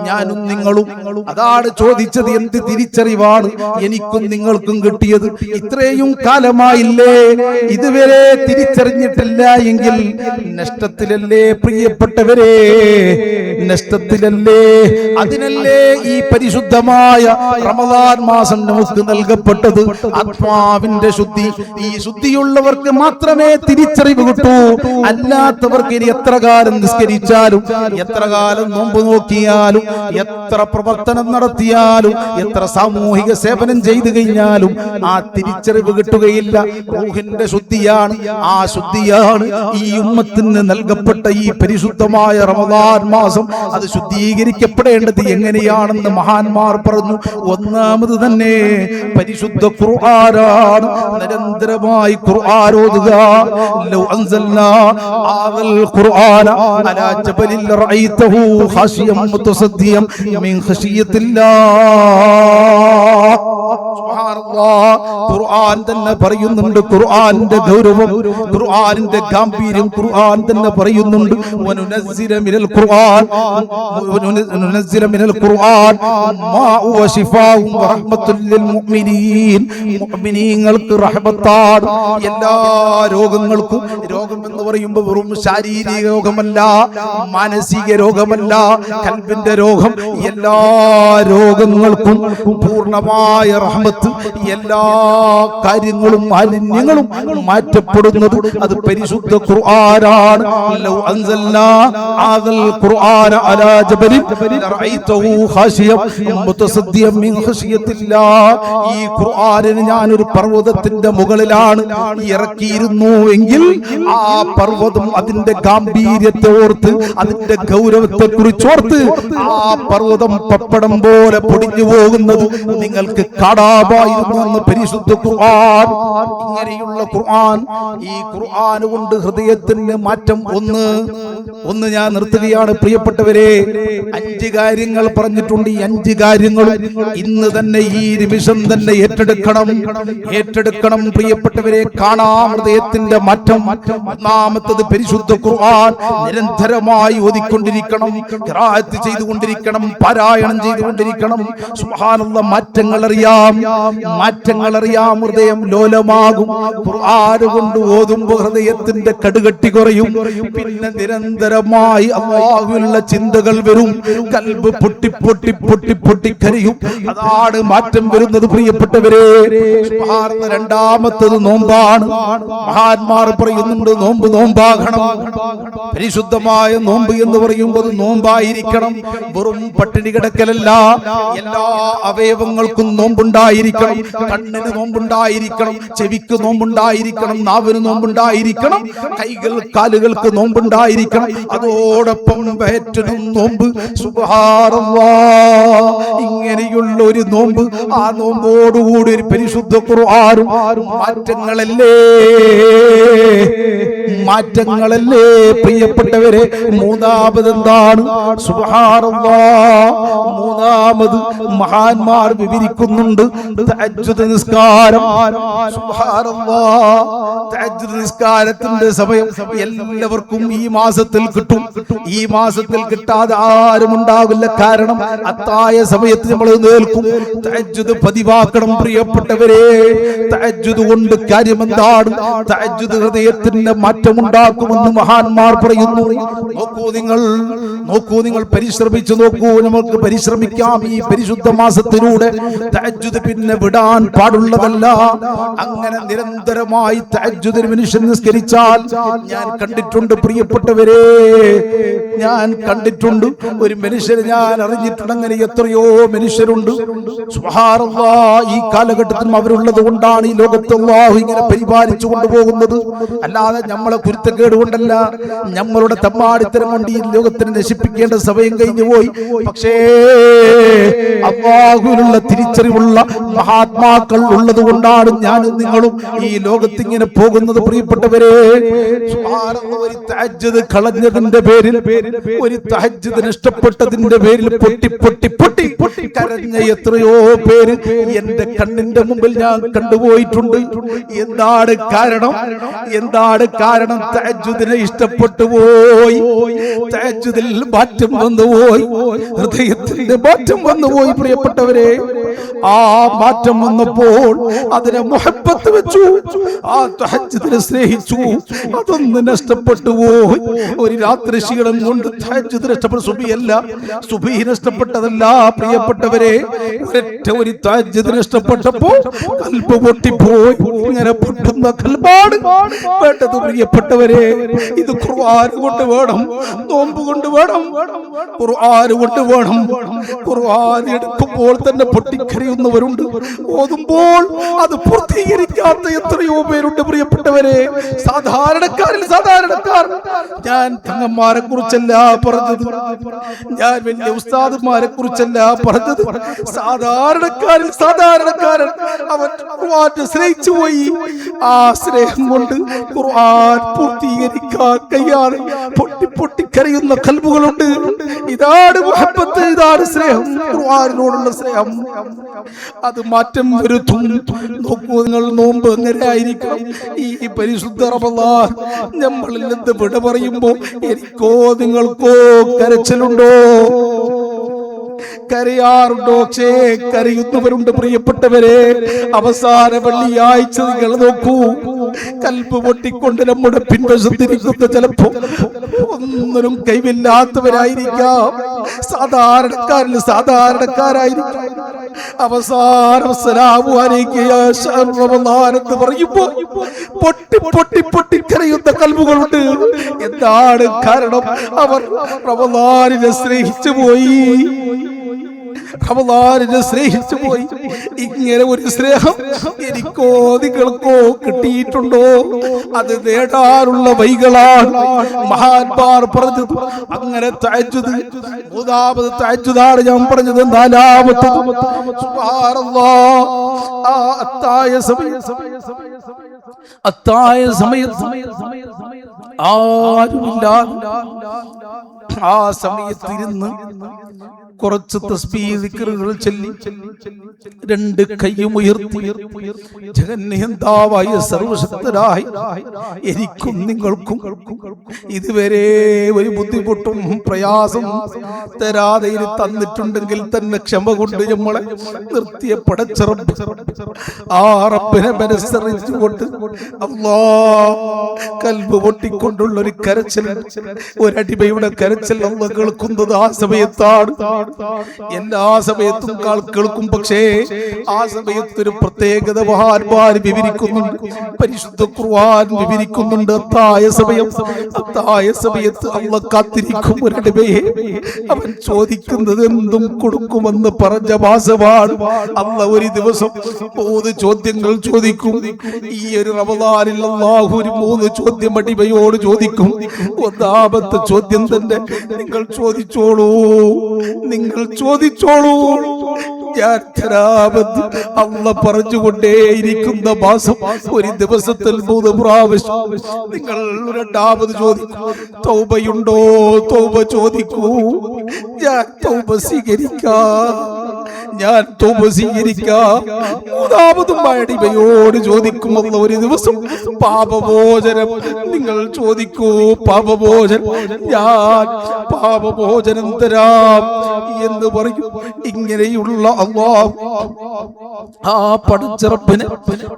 Speaker 2: ഞാനും നിങ്ങളും? അതാണ് ചോദിച്ചത്. എന്ത് തിരിച്ചറിവാണ് എനിക്കും നിങ്ങൾക്കും കിട്ടിയത്? ഇത്രയും കാലമായില്ലേ ഇതുവരെ തിരിച്ചറിഞ്ഞിട്ടില്ല എങ്കിൽ നഷ്ടത്തിലല്ലേ പ്രിയപ്പെട്ടവരെ? നഷ്ടത്തിലല്ലേ? അതിനല്ലേ ഈ പരിശുദ്ധമായ റമദാൻ മാസം നമുക്ക് നൽകപ്പെട്ടത്. ആത്മാവിന്റെ ശുദ്ധി. ഈ ശുദ്ധിയുള്ളവർക്ക് മാത്രമേ തിരിച്ചറിവ് കിട്ടൂ. അല്ലാത്തവർക്ക് ഇനി എത്ര കാലം നിസ്കരിച്ചാലും, എത്ര കാലം നോമ്പ് നോക്കിയാലും, എത്ര പ്രവർത്തനം നടത്തിയാലും, എത്ര സാമൂഹിക സേവനം ചെയ്തു കഴിഞ്ഞാലും ആ തിരിച്ചറിവ് കിട്ടുകയില്ല. റൂഹിന്റെ ശുദ്ധിയാണ്. ആ ശുദ്ധിയാണ് ഈ ഉമ്മത്തിന് നൽകപ്പെട്ട ഈ പരിശുദ്ധമായ റമദാൻ മാസം. അത് ശുദ്ധീകരിക്കപ്പെടേണ്ടത് എങ്ങനെയാണെന്ന് മഹാന്മാർ പറഞ്ഞു. ഒന്നാമത് തന്നെ പരിശുദ്ധ ഖുർആനാണ്. നിരന്തരമായി ഖുർആൻ ഓതുക. ലൗ അൻസൽനാ ആദൽ ഖുർആന അലാ ജബലിൽ റഅയ്തഹു ഖാശിയം മുതസദ്ദിയം മിൻ ഖശിയത്തില്ലാഹ്. സുബ്ഹാനല്ലാഹ്. ഖുർആൻ തന്നെ പറയുന്നുണ്ട് ഖുർആന്റെ ഗൗരവം, ഖുർആനിന്റെ ഗാംഭീര്യം ഖുർആൻ തന്നെ പറയുന്നുണ്ട്. വനുനസ്സില മിനൽ ഖുർആൻ മാ ഹുവ ശിഫാഉൻ വറഹ്മത്തുൽ ലിൽ മുഅ്മിനീൻ. മുഅ്മിനീങ്ങൾക്ക് റഹ്മത്താണ് എല്ലാ രോഗങ്ങൾക്കും. രോഗം എന്ന് പറയുമ്പോൾ വെറും ശാരീരിക രോഗമല്ല, മാനസിക രോഗമല്ല, കൽബിന്റെ രോഗം. എല്ലാ രോഗങ്ങൾക്കും പൂർണ്ണമായ പൂർണ്ണമായ റഹ്മത്ത്, എല്ലാ കാര്യങ്ങളും മാലിന്യങ്ങളും മാറ്റപ്പെടുന്നത് അത് പരിശുദ്ധ ഖുർആനാണ്. ലൗ അൻസൽനാ ആദൽ ഖുർആന അലാ ജബലിൻ ലറഅയ്തഹു ഖാശിയം മുതസദ്ദിയം മിൻ ഖശിയത്തില്ലാഹ്. ഈ ഖുർആനിനെ ഞാൻ ഒരു പർവ്വതത്തിന്റെ മുകളിലാണ് ഇറക്കിയിരുന്നു എങ്കിൽ ആ പർവ്വതം അതിന്റെ ഗാംഭീര്യത്തെ ഓർത്ത്, അതിന്റെ ഗൗരവത്തെ കുറിച്ചോർത്ത് ആ പർവ്വതം പപ്പടം പോലെ പൊടിഞ്ഞു പോകുന്നത് നിങ്ങൾക്ക് കാണാമായിരുന്നു എന്ന് പരിശുദ്ധ ഖുർആൻ. ഇങ്ങനെയുള്ള ഖുർആൻ, ഈ ഖുർആൻ കൊണ്ട് ഹൃദയത്തിന് മാറ്റം ഒന്ന് ഞാൻ നിർത്തുകയാണ് പ്രിയപ്പെട്ടവരെ. 5 കാര്യങ്ങൾ പറഞ്ഞിട്ടുണ്ട്. ഈ 5 കാര്യങ്ങളും ഇന്ന് തന്നെ, ഈ നിമിഷം തന്നെ ഏറ്റെടുക്കണം പ്രിയപ്പെട്ടവരെ. കാണാം ഹൃദയത്തിന്റെ മാറ്റം. ഒന്നാമത്തത് പരിശുദ്ധ ഖുർആൻ നിരന്തരമായി ഓതിക്കൊണ്ടിരിക്കണം, ഖിറാഅത്ത് ചെയ്തുകൊണ്ടിരിക്കണം, പാരായണം ചെയ്തുകൊണ്ടിരിക്കണം. സുബ്ഹാനല്ലാഹ്, മാറ്റങ്ങൾ അറിയാം. ഹൃദയം ലോലമാകും. ഖുർആൻ കൊണ്ട് ഓതുമ്പോൾ ഹൃദയത്തിന്റെ കടുകട്ടി കുറയും. പിന്നെ നിരന്തരമായി അല്ലാഹുവിലുള്ള ചിന്തകൾ വരും. കൽബ് പൊട്ടി പൊട്ടി പൊട്ടി പൊട്ടി കരയും. അതാണ് മാറ്റം വരുന്നത് പ്രിയപ്പെട്ടവരെ. സുബ്ഹാനല്ലാഹ്. രണ്ടാമത്തത് നോമ്പാണ്. മഹാന്മാർ പറയുന്നുണ്ട്, നോമ്പാകണം. പരിശുദ്ധമായ നോമ്പ് എന്ന് പറയുമ്പോൾ നോമ്പായിരിക്കണം. വെറും പട്ടിണി കിടക്കലല്ല. എല്ലാ അവയവങ്ങൾക്കും നോമ്പുണ്ടായിരിക്കണം. കണ്ണിന് നോമ്പുണ്ടായിരിക്കണം, ചെവിക്ക് നോമ്പുണ്ടായിരിക്കണം, നാവിന് നോമ്പുണ്ടായിരിക്കണം, കൈകൾ കാലുകൾക്ക് നോമ്പുണ്ടായിരിക്കണം. അതോടൊപ്പം വയറ്റിനും നോമ്പ്. സുബ്ഹാനല്ലാഹ്. ഇങ്ങനെയുള്ള ഒരു നോമ്പ്, ആ നോമ്പോടുകൂടി ഒരു പരിശുദ്ധ ഖുർആനും മാറ്റങ്ങളല്ലേ പ്രിയപ്പെട്ടവരെ. മൂന്നാമത് എന്താണ്? സുബ്ഹാനല്ലാഹ്. മൂന്നാമത് മഹാന്മാർ വിവരിക്കുന്നുണ്ട് തഹജ്ജുദ് നിസ്കാരം. സുബ്ഹാനല്ലാഹ്. തഹജ്ജുദ് നിസ്കാരത്തിന്റെ സമയം എല്ലാവർക്കും ഈ മാസത്തിൽ കിട്ടും. ഈ മാസത്തിൽ കിട്ടാതെ ആരും ഉണ്ടാകില്ല. കാരണം അത്തായ സമയത്ത് നമ്മൾ നേൽക്കും. തഹജ്ജുദ് പതിവാക്കണം പ്രിയപ്പെട്ടവരെ. തഹജ്ജുദ് കൊണ്ട് കാര്യമെന്താണ്? തഹജ്ജുദ് ഹൃദയത്തിന്റെ മാറ്റമുണ്ടാക്കുമെന്ന് മഹാന്മാർ പറയുന്നു. നോക്കൂ നിങ്ങൾ പരിശ്രമിച്ചു നോക്കൂ. നമുക്ക് പരിശ്രമിക്കാം ഈ പരിശുദ്ധ മാസത്തിലൂടെ. തഹജ്ജുദ് പിന്നെ വിടാൻ പാടുള്ളതല്ല. അങ്ങനെ നിരന്തരമായി തഹജ്ജുദിന് മനുഷ്യൻ നിസ്കരിച്ചാൽ, ഞാൻ കണ്ടിട്ടുണ്ട് പ്രിയപ്പെട്ടവരെ, ഒരു മനുഷ്യനെ ഞാൻ അറിഞ്ഞിട്ടുണ്ട്. അങ്ങനെ എത്രയോ മനുഷ്യരുണ്ട്. സുബ്ഹാനല്ലാഹ്. ഈ കാലഘട്ടത്തിൽ അവരുള്ളത് കൊണ്ടാണ് ഈ ലോകത്ത് അല്ലാഹു ഇങ്ങനെ പരിപാലിച്ചു കൊണ്ടുപോകുന്നത്. അല്ലാതെ നമ്മളെ കുരുത്തക്കേട് കൊണ്ടല്ല, നമ്മളുടെ തമ്മാടിത്തരം കൊണ്ട് ഈ ലോകത്തിനെ നശിപ്പിക്കേണ്ട സമയം കഴിഞ്ഞു പോയി. പക്ഷേ അല്ലാഹുവിനുള്ള തിരിച്ചറിവുള്ള മഹാത്മാക്കൾ ഉള്ളത് കൊണ്ടാണ് ഞാനും നിങ്ങളും ഈ ലോകത്ത് ഇങ്ങനെ പോകുന്നത് പ്രിയപ്പെട്ടവരെ. ഒരു തഹജ്ജുദ് കളഞ്ഞതിന്റെ പേരിൽ, ഒരു തഹജ്ജുദ് നഷ്ടപ്പെട്ടതിന്റെ പേരിൽ പൊട്ടി പൊട്ടി പൊട്ടി പൊട്ടി കരഞ്ഞ എത്രയോ പേര് എന്റെ കണ്ണിന്റെ മുമ്പിൽ ഞാൻ കണ്ടുപോയിട്ടുണ്ട്. എന്താണ് കാരണം? തഹജ്ജുദിനെ ഇഷ്ടപ്പെട്ടു പോയി. തഹജ്ജുദിൽ മാറ്റം വന്നുപോയി. ഹൃദയത്തിന്റെ മാറ്റം വന്നുപോയി പ്രിയപ്പെട്ടവരെ. ആ മാറ്റം വന്നപ്പോൾ അതിനെ മുഹബ്ബത്ത് വെച്ചു. ആ തഹജ്ജുദിനെ സ്നേഹിച്ചു. അതൊന്ന് നഷ്ടപ്പെട്ടു പോയി. ഒരു രാത്രി ക്ഷീണം കൊണ്ട് തഹജ്ജുദ് നഷ്ടപ്പെട്ട സുബഹി നഷ്ടപ്പെട്ടതല്ല പ്രിയപ്പെട്ടവരെ. ഒരു തഹജ്ജുദ് നഷ്ടപ്പെട്ടപ്പോ കൽബ് പൊട്ടിപ്പോയി. ഇങ്ങനെ പൊട്ടുന്ന കൽബാണ് വേണ്ടത് പ്രിയപ്പെട്ടവരെ. ഇത് ഖുർആൻ കൊണ്ട് വേണം, നോമ്പ് കൊണ്ട് വേണം, ഖുർആൻ കൊണ്ട് വേണം. ഖുർആൻ എടുക്കുമ്പോൾ തന്നെ പൊട്ടിക്കരയുന്നവരുണ്ട്. ഓതുമ്പോൾ അത് പൂർത്തീകരിക്കാത്ത എത്രയോ പേരുണ്ട് പ്രിയപ്പെട്ടവരെ. സാധാരണക്കാർ. ഞാൻ തങ്ങന്മാരെ കുറിച്ചല്ല പറഞ്ഞത്, ഞാൻ വലിയ ഉസ്താദുമാരെ കുറിച്ചല്ല പറഞ്ഞത്. സാധാരണക്കാരൻ അവൻ ഖുർആനെ സ്നേഹിച്ചു പോയി. ആ സ്നേഹം കൊണ്ട് ഖുർആൻ പൂർത്തീകരിക്കാൻ കഴിയാതെ പൊട്ടി പൊട്ടി കരയുന്ന ഖൽബുകളുണ്ട്. ഇതാണ് മുഹബ്ബത്ത്, ഇതാണ് സ്നേഹം, ഖുർആനിനോടുള്ള സ്നേഹം. അത് മാറ്റം വരുത്തും. നോക്കൂ നിങ്ങൾ, നോമ്പ് എങ്ങനെ ആയിരിക്കണം? ഈ പരിശുദ്ധ റമളാൻ നമ്മളിൽ നിന്ന് വിട പറയുമ്പോ എനിക്കോ നിങ്ങൾക്കോ കരച്ചിലുണ്ടോ? കരയാറുണ്ടോ? പക്ഷേ കരയുന്നവരുണ്ട് പ്രിയപ്പെട്ടവരെ. അവസാന വെള്ളിയാഴ്ച നിങ്ങൾ നോക്കൂ, കൽബ് പൊട്ടിക്കൊണ്ട് നമ്മുടെ പിൻവശത്തിരിക്കുന്ന ചിലപ്പോ ഒന്നിനും കൈവില്ലാത്തവരായിരിക്കാം, സാധാരണക്കാരായിരിക്കാം. അവസാനം അസ്സലാമു അലൈക യാ ശഹ്റ റമളാൻ എന്ന് പറയുമ്പോൾ പൊട്ടി പൊട്ടി പൊട്ടി കരയുന്ന കൽബുകളുണ്ട്. എന്താണ് കാരണം? അവർ റമളാനിനെ സ്നേഹിച്ചു പോയി, റമളാനിനെ സ്നേഹിച്ചു പോയി. ഇങ്ങനെ ഒരു സ്നേഹം എനിക്കോ നിങ്ങൾക്കോ കിട്ടിയിട്ടുണ്ടോ? അത് നേടാനുള്ള വഴികളാണ് മഹാന്മാർ പറഞ്ഞത്. അങ്ങനെ തഹജ്ജുദ്, മൂന്നാമത് തഹജ്ജുദാണ് ഞാൻ പറഞ്ഞത്. നാലാമത്തത് സുബ്ഹാനല്ലാഹ്, അത്തായ സമയത്ത് ആരുമില്ല. ആ സമയത്തിരുന്ന് കുറച്ച് തസ്ബീഹ് ദിക്റുകൾ ചൊല്ലി രണ്ട് കൈയും ഉയർത്തി ജഗന്നിയന്താവായ സർവശക്തനായ എനിക്കും നിങ്ങൾക്കും ഇതുവരെ ഒരു ബുദ്ധിമുട്ടും പ്രയാസം തരാതെ ഇനി തന്നിട്ടുണ്ടെങ്കിൽ തന്നെ ക്ഷമ കൊണ്ട് നമ്മളെ നിർത്തിയ പടച്ച റബ്ബ്, ആ റബ്ബിനെ മനസ്സറിച്ചുകൊണ്ട് അല്ലാഹ് കൽബ് പൊട്ടിക്കൊണ്ടുള്ള ഒരു കരച്ചിൽ, ഒരടിമയുടെ കരച്ചിൽ അല്ലാഹ് കേൾക്കുന്നത് ആ സമയത്താണ്. എല്ലാ സമയത്തും കേൾക്കും, പക്ഷേ ആ സമയത്ത് ഒരു പ്രത്യേകത മഹാന്മാർ വിവരിക്കുന്നുണ്ട്, പരിശുദ്ധ ഖുർആൻ വിവരിക്കുന്നുണ്ട്. അത്തായ സമയത്ത് അല്ലാഹ് കാത്തിരിക്കും ഒരടിമയെ. അവൻ ചോദിക്കുന്നത് എന്തും കൊടുക്കുമെന്ന് പറഞ്ഞ മാസമാണ്. അല്ലാഹ് ഒരു ദിവസം 3 ചോദ്യങ്ങൾ ചോദിക്കും. ഈ ഒരു റമളാനിൽ അല്ലാഹു ഒരു 3 ചോദ്യം അടിമയോട് ചോദിക്കും. ഒന്നാമത്തെ ചോദ്യം തന്നെ നിങ്ങൾ ചോദിച്ചോളൂ, നിങ്ങൾ ചോദിച്ചോളൂ. ഞാൻ തരാമെന്ന് അല്ലാഹ് പറഞ്ഞുകൊണ്ടേയിരിക്കുന്ന മാസം, ഒരു ദിവസത്തിൽ 3 പ്രാവശ്യം നിങ്ങൾ രണ്ടാമത് ചോദിക്കൂ, തൗബയുണ്ടോ? തൗബ ചോദിക്കൂ. ഞാൻ തൗബ സ്വീകരിക്കാം, ഞാൻ തൗബ സ്വീകരിക്കാം. മൂന്നാമതും അടിമയോട് ചോദിക്കുമല്ല ഒരു ദിവസം പാപമോചനം നിങ്ങൾ ചോദിക്കൂ, പാപമോചനം, ഞാൻ പാപമോചനം തരാം എന്ന് പറയും. ഇങ്ങനെയുള്ള അല്ലാഹ് ആ പടച്ച റബ്ബിനെ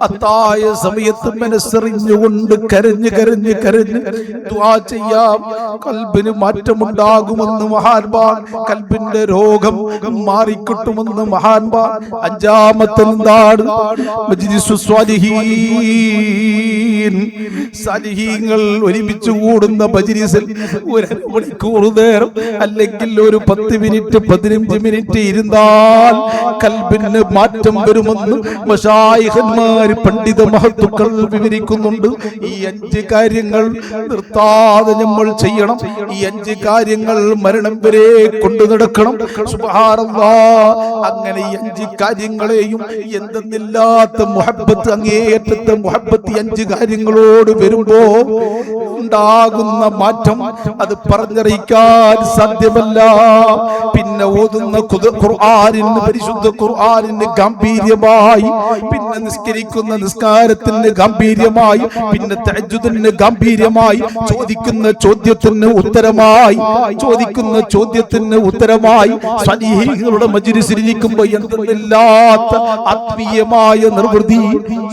Speaker 2: അത്തായ സമയത്ത് മനസ്സറിഞ്ഞുകൊണ്ട് കരഞ്ഞ് കരഞ്ഞ് കരഞ്ഞ് ദുആ ചെയ്യാം. കൽബിന് മാറ്റമുണ്ടാകുമെന്ന് മഹാന്മാർ, കൽബിന്റെ രോഗം മാറിക്കിട്ടുമെന്ന് മഹാന്മാർ. അഞ്ചാമത്തെ എന്താണ്? മജ്ലിസു സ്വാലിഹീൻ, സാലിഹീങ്ങൾ ഒരുമിച്ച് കൂടുന്ന മജ്ലിസിൽ ഒരു മണിക്കൂർ നേരം അല്ലെങ്കിൽ ഒരു 10 മിനിറ്റ് 15 മിനിറ്റ് ഇരുന്നാൽ കൽബിന് മാറ്റം വരുമെന്ന് മശായിഖന്മാർ, പണ്ഡിത മഹത്തുക്കൾ വിവരിക്കുന്നുണ്ട്. ഈ 5 കാര്യങ്ങൾ നിർത്താതെ നമ്മൾ ചെയ്യണം. ഈ 5 കാര്യങ്ങൾ മരണം വരെ കൊണ്ടു നടക്കണം. സുബ്ഹാനല്ലാഹ്. അങ്ങനെ ഈ 5 കാര്യങ്ങളെയും എന്തെന്നില്ലാത്ത മുഹബ്ബത്ത്, അങ്ങേയറ്റത്തെ മുഹബ്ബത്ത് 5 കാര്യങ്ങളോട് വരുമ്പോ ഉണ്ടാകുന്ന മാറ്റം അത് പറഞ്ഞറിയിക്കാൻ സാധ്യമല്ല. പിന്നെ ഓതുന്ന ഖുർആനിന്, പരിശുദ്ധ ഖുർആനിന് ഗാംഭീര്യമായി, പിന്നെ നിസ്കരിക്കുന്ന നിസ്കാരത്തിന് ഗാംഭീര്യമായി, പിന്നെ തഹജ്ജുദിന് ഗാംഭീര്യമായി, ചോദിക്കുന്ന ചോദ്യത്തിന് ഉത്തരമായി സ്വലീഹികളുടെ മജ്ലിസിൽ ഇരിക്കുമ്പോൾ എന്തെന്നില്ലാത്ത ആത്മീയമായ നിർവൃതി.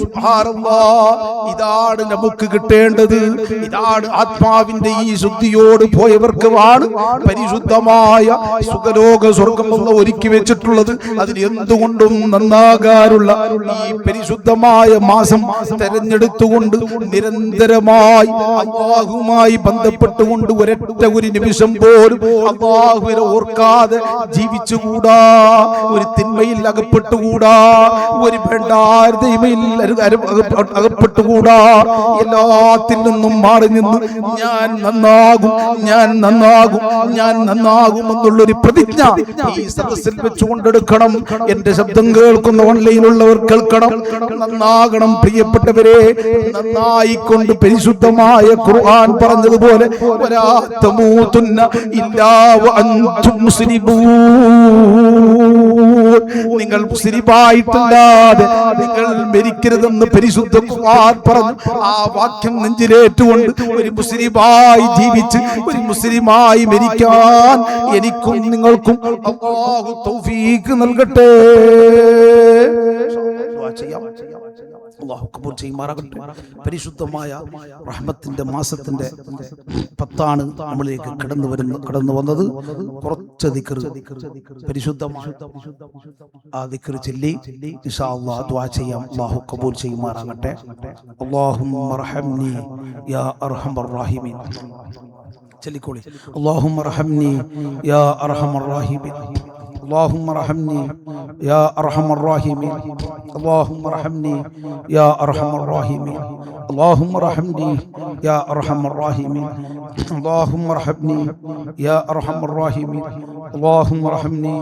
Speaker 2: സുബ്ഹാനല്ലാഹ്. ഇതാണ് നമുക്ക് കിട്ടേണ്ടത്. ഇതാണ് ആത്മാവിന്റെ ഈ ശുദ്ധിയോട് പോയവർക്കാണ് പരിശുദ്ധമായ സുഖലോക സ്വർഗം ഒരുക്കി വെച്ചിട്ടുള്ളത്. അതിന് എന്തുകൊണ്ടും നന്നാകാനുള്ള ഈ പരിശുദ്ധമായ മാസം തെരഞ്ഞെടുത്തുകൊണ്ട് നിരന്തരമായി അല്ലാഹുമായി ബന്ധപ്പെട്ടുകൊണ്ട് ഒരു നിമിഷം പോലും അല്ലാഹുവിനെ ഓർക്കാതെ ജീവിച്ചുകൂടാ, ഒരു തിന്മയിൽ അകപ്പെട്ടുകൂടാ, ഒരു വേണ്ടായ്മയിൽ അകപ്പെട്ടുകൂടാ. എല്ലാത്തിൽ നിന്നും മാറി നിന്ന് ഞാൻ നന്നാകും എന്നുള്ളൊരു പ്രതിജ്ഞ ഈ സദസ്സിൽ വെച്ചുകൊണ്ടെടുക്കണം. എന്റെ ശബ്ദം കേൾക്കുന്ന ഓൺലൈനിലുള്ളവർ കേൾക്കണം, നന്നാകണം. പ്രിയപ്പെട്ടവരെ, നന്നായിക്കൊണ്ട് പരിശുദ്ധമായ ഖുർആൻ പറഞ്ഞതുപോലെ വലാ തമൂതുന്ന ഇല്ലാ വഅൻതും മുസ്ലിമൂൻ, നിങ്ങൾ മുസ്ലിമായിട്ടല്ലാതെ നിങ്ങൾ മരിക്കരുതെന്ന് പരിശുദ്ധ ഖുർആൻ പറഞ്ഞു. ആ വാക്യം നെഞ്ചിലേറ്റുകൊണ്ട് ഒരു മുസ്ലിമായി ജീവിച്ച് ഒരു മുസ്ലിമായി മരിക്കാൻ എനിക്കും നിങ്ങൾക്കും അല്ലാഹു തൗഫീഖ് നൽകട്ടെ. അല്ലാഹു കബൂൽ ചെയ്യുമാറാകട്ടെ. പരിശുദ്ധമായ റഹ്മത്തിന്റെ മാസത്തിന്റെ 10 നമ്മളിലേക്ക് കടന്നു വന്നത്. കുറച്ച് ദിക്ർ, പരിശുദ്ധമായ ആ ദിക്ർ ചൊല്ലി ഇൻഷാ അല്ലാഹ് ദുആ ചെയ്യാം. അല്ലാഹു കബൂൽ ചെയ്യുമാറാകട്ടെ. അല്ലാഹുമ്മ റഹംനി യാ അർഹമർ റഹീമീൻ. ചൊല്ലിക്കോളി. അല്ലാഹുമ്മ റഹംനി യാ അർഹമർ റഹീമീൻ. اللهم ارحمني يا ارحم الراحمين. اللهم ارحمني يا ارحم الراحمين. اللهم ارحمني يا ارحم الراحمين. اللهم ارحمني يا ارحم الراحمين. اللهم ارحمني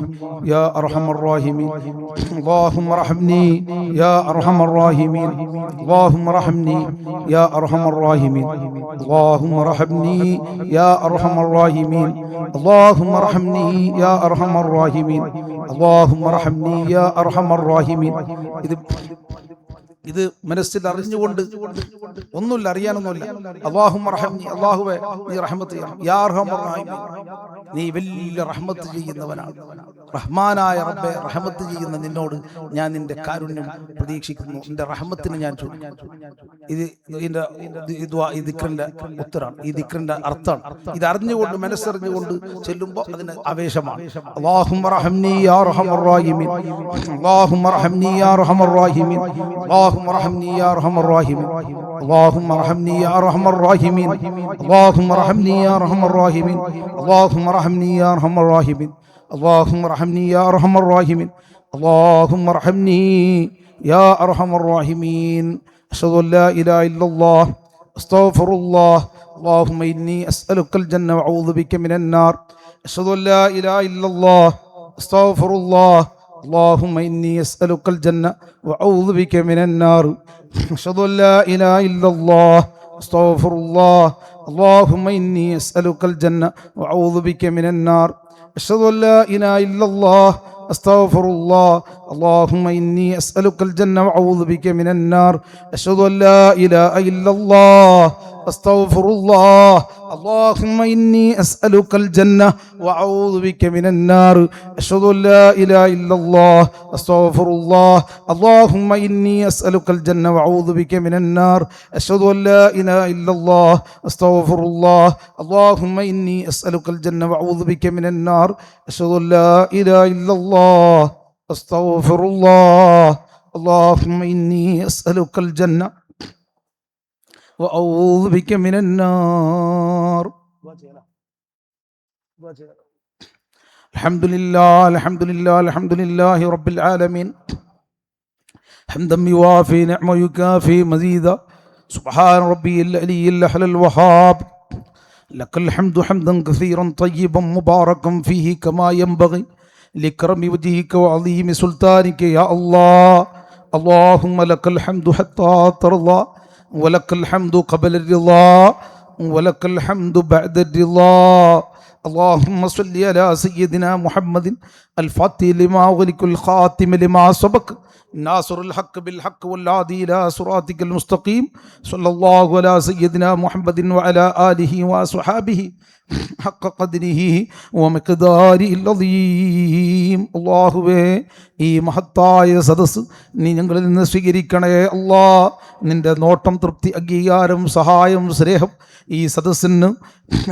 Speaker 2: يا ارحم الراحمين. اللهم ارحمني يا ارحم الراحمين. اللهم ارحمني يا ارحم الراحمين. اللهم ارحمني يا ارحم الراحمين. اللهم ارحمني يا ارحم الراحمين. اللهم ارحمني يا ارحم الراحمين. ഇത് മനസ്സിൽ അറിഞ്ഞുകൊണ്ട്, ഒന്നുമില്ല, അറിയാനൊന്നുമില്ല. അല്ലാഹുമ്മ റഹംനി, അല്ലാഹുവേ നീ റഹ്മത്ത് ചെയ്യണം. യാ അർഹമർ റഹീമീൻ, നീ വലിയ റഹ്മത്ത് ചെയ്യുന്നവനാണ്. റഹ്മാനായ റബ്ബേ, റഹ്മത്ത് ചെയ്യുന്ന നിന്നോട് ഞാൻ നിന്റെ കാരുണ്യം പ്രതീക്ഷിക്കുന്നു. നിന്റെ റഹ്മത്തിന് ഞാൻ ചോദിക്കുന്നു. ഇത് ഈ ദിക്റിന്റെ ഉത്തരാണ്, ഈ ദിക്റിന്റെ അർത്ഥമാണ്. ഇത് അറിഞ്ഞുകൊണ്ട്, മനസ്സറിഞ്ഞുകൊണ്ട് ചെല്ലുമ്പോൾ അതിന് ആവേശമാണ്. അല്ലാഹുമ്മ റഹംനി യാ അർഹമർ റഹീമീൻ. അല്ലാഹുമ്മ റഹംനി യാ അർഹമർ റഹീമീൻ. اللهم ارحمني يا ارحم الراحمين. اللهم ارحمني يا ارحم الراحمين. اللهم ارحمني يا ارحم الراحمين. اللهم ارحمني يا ارحم الراحمين. اللهم ارحمني يا ارحم الراحمين. اللهم ارحمني يا ارحم الراحمين. اشهد ان لا اله الا الله استغفر الله. اللهم اني اسالك الجنه واعوذ بك من النار. اشهد ان لا اله الا الله استغفر الله. اللهم إني أسألك الجنة وأعوذ بك من النار. أشهد أن لا إله إلا الله أستغفر الله. اللهم إني أسألك الجنة وأعوذ بك من النار. أشهد أن لا إله إلا الله أستغفر الله. اللهم إني أسألك الجنة وأعوذ بك من النار. أشهد أن لا إله إلا الله أستغفر الله. اللهم إني أسألك الجنة وأعوذ بك من النار. أشهد أن لا إله إلا الله أستغفر الله. اللهم إني أسألك الجنة وأعوذ بك من النار. أشهد أن لا إله إلا الله أستغفر الله. اللهم إني أسألك الجنة وأعوذ بك من النار. أشهد أن لا إله إلا الله أستغفر الله. اللهم إني أسألك الجنة وأعوذ بك من النار. الحمد لله الحمد لله الحمد لله رب العالمين حمدا يوافي نعمه يكافي مزيدا. سبحان ربي العلي الأعلى الوهاب. لك الحمد حمدا كثيرا طيبا مباركا فيه كما ينبغي لكرم وجهك وعظيم سلطانك يا الله. اللهم لك الحمد حتى ترضى ولك الحمد قبل الرضا ولك الحمد بعد الرضا. اللهم صل على سيدنا محمد الفاتح لما أغلق الخاتم لما سبق ناصر الحق بالحق والهادي إلى صراطك المستقيم. صلى الله على سيدنا محمد وعلى آله وصحابه حق قدره ومقداره العظيم. അല്ലാഹുവേ, ഈ മഹത്തായ സദസ്സ് നീ ഞങ്ങളിൽ നിന്ന് സ്വീകരിക്കണേ അല്ലാ. നിന്റെ നോട്ടം, തൃപ്തി, അംഗീകാരം, സഹായം, സ്നേഹം ഈ സദസ്സിന്,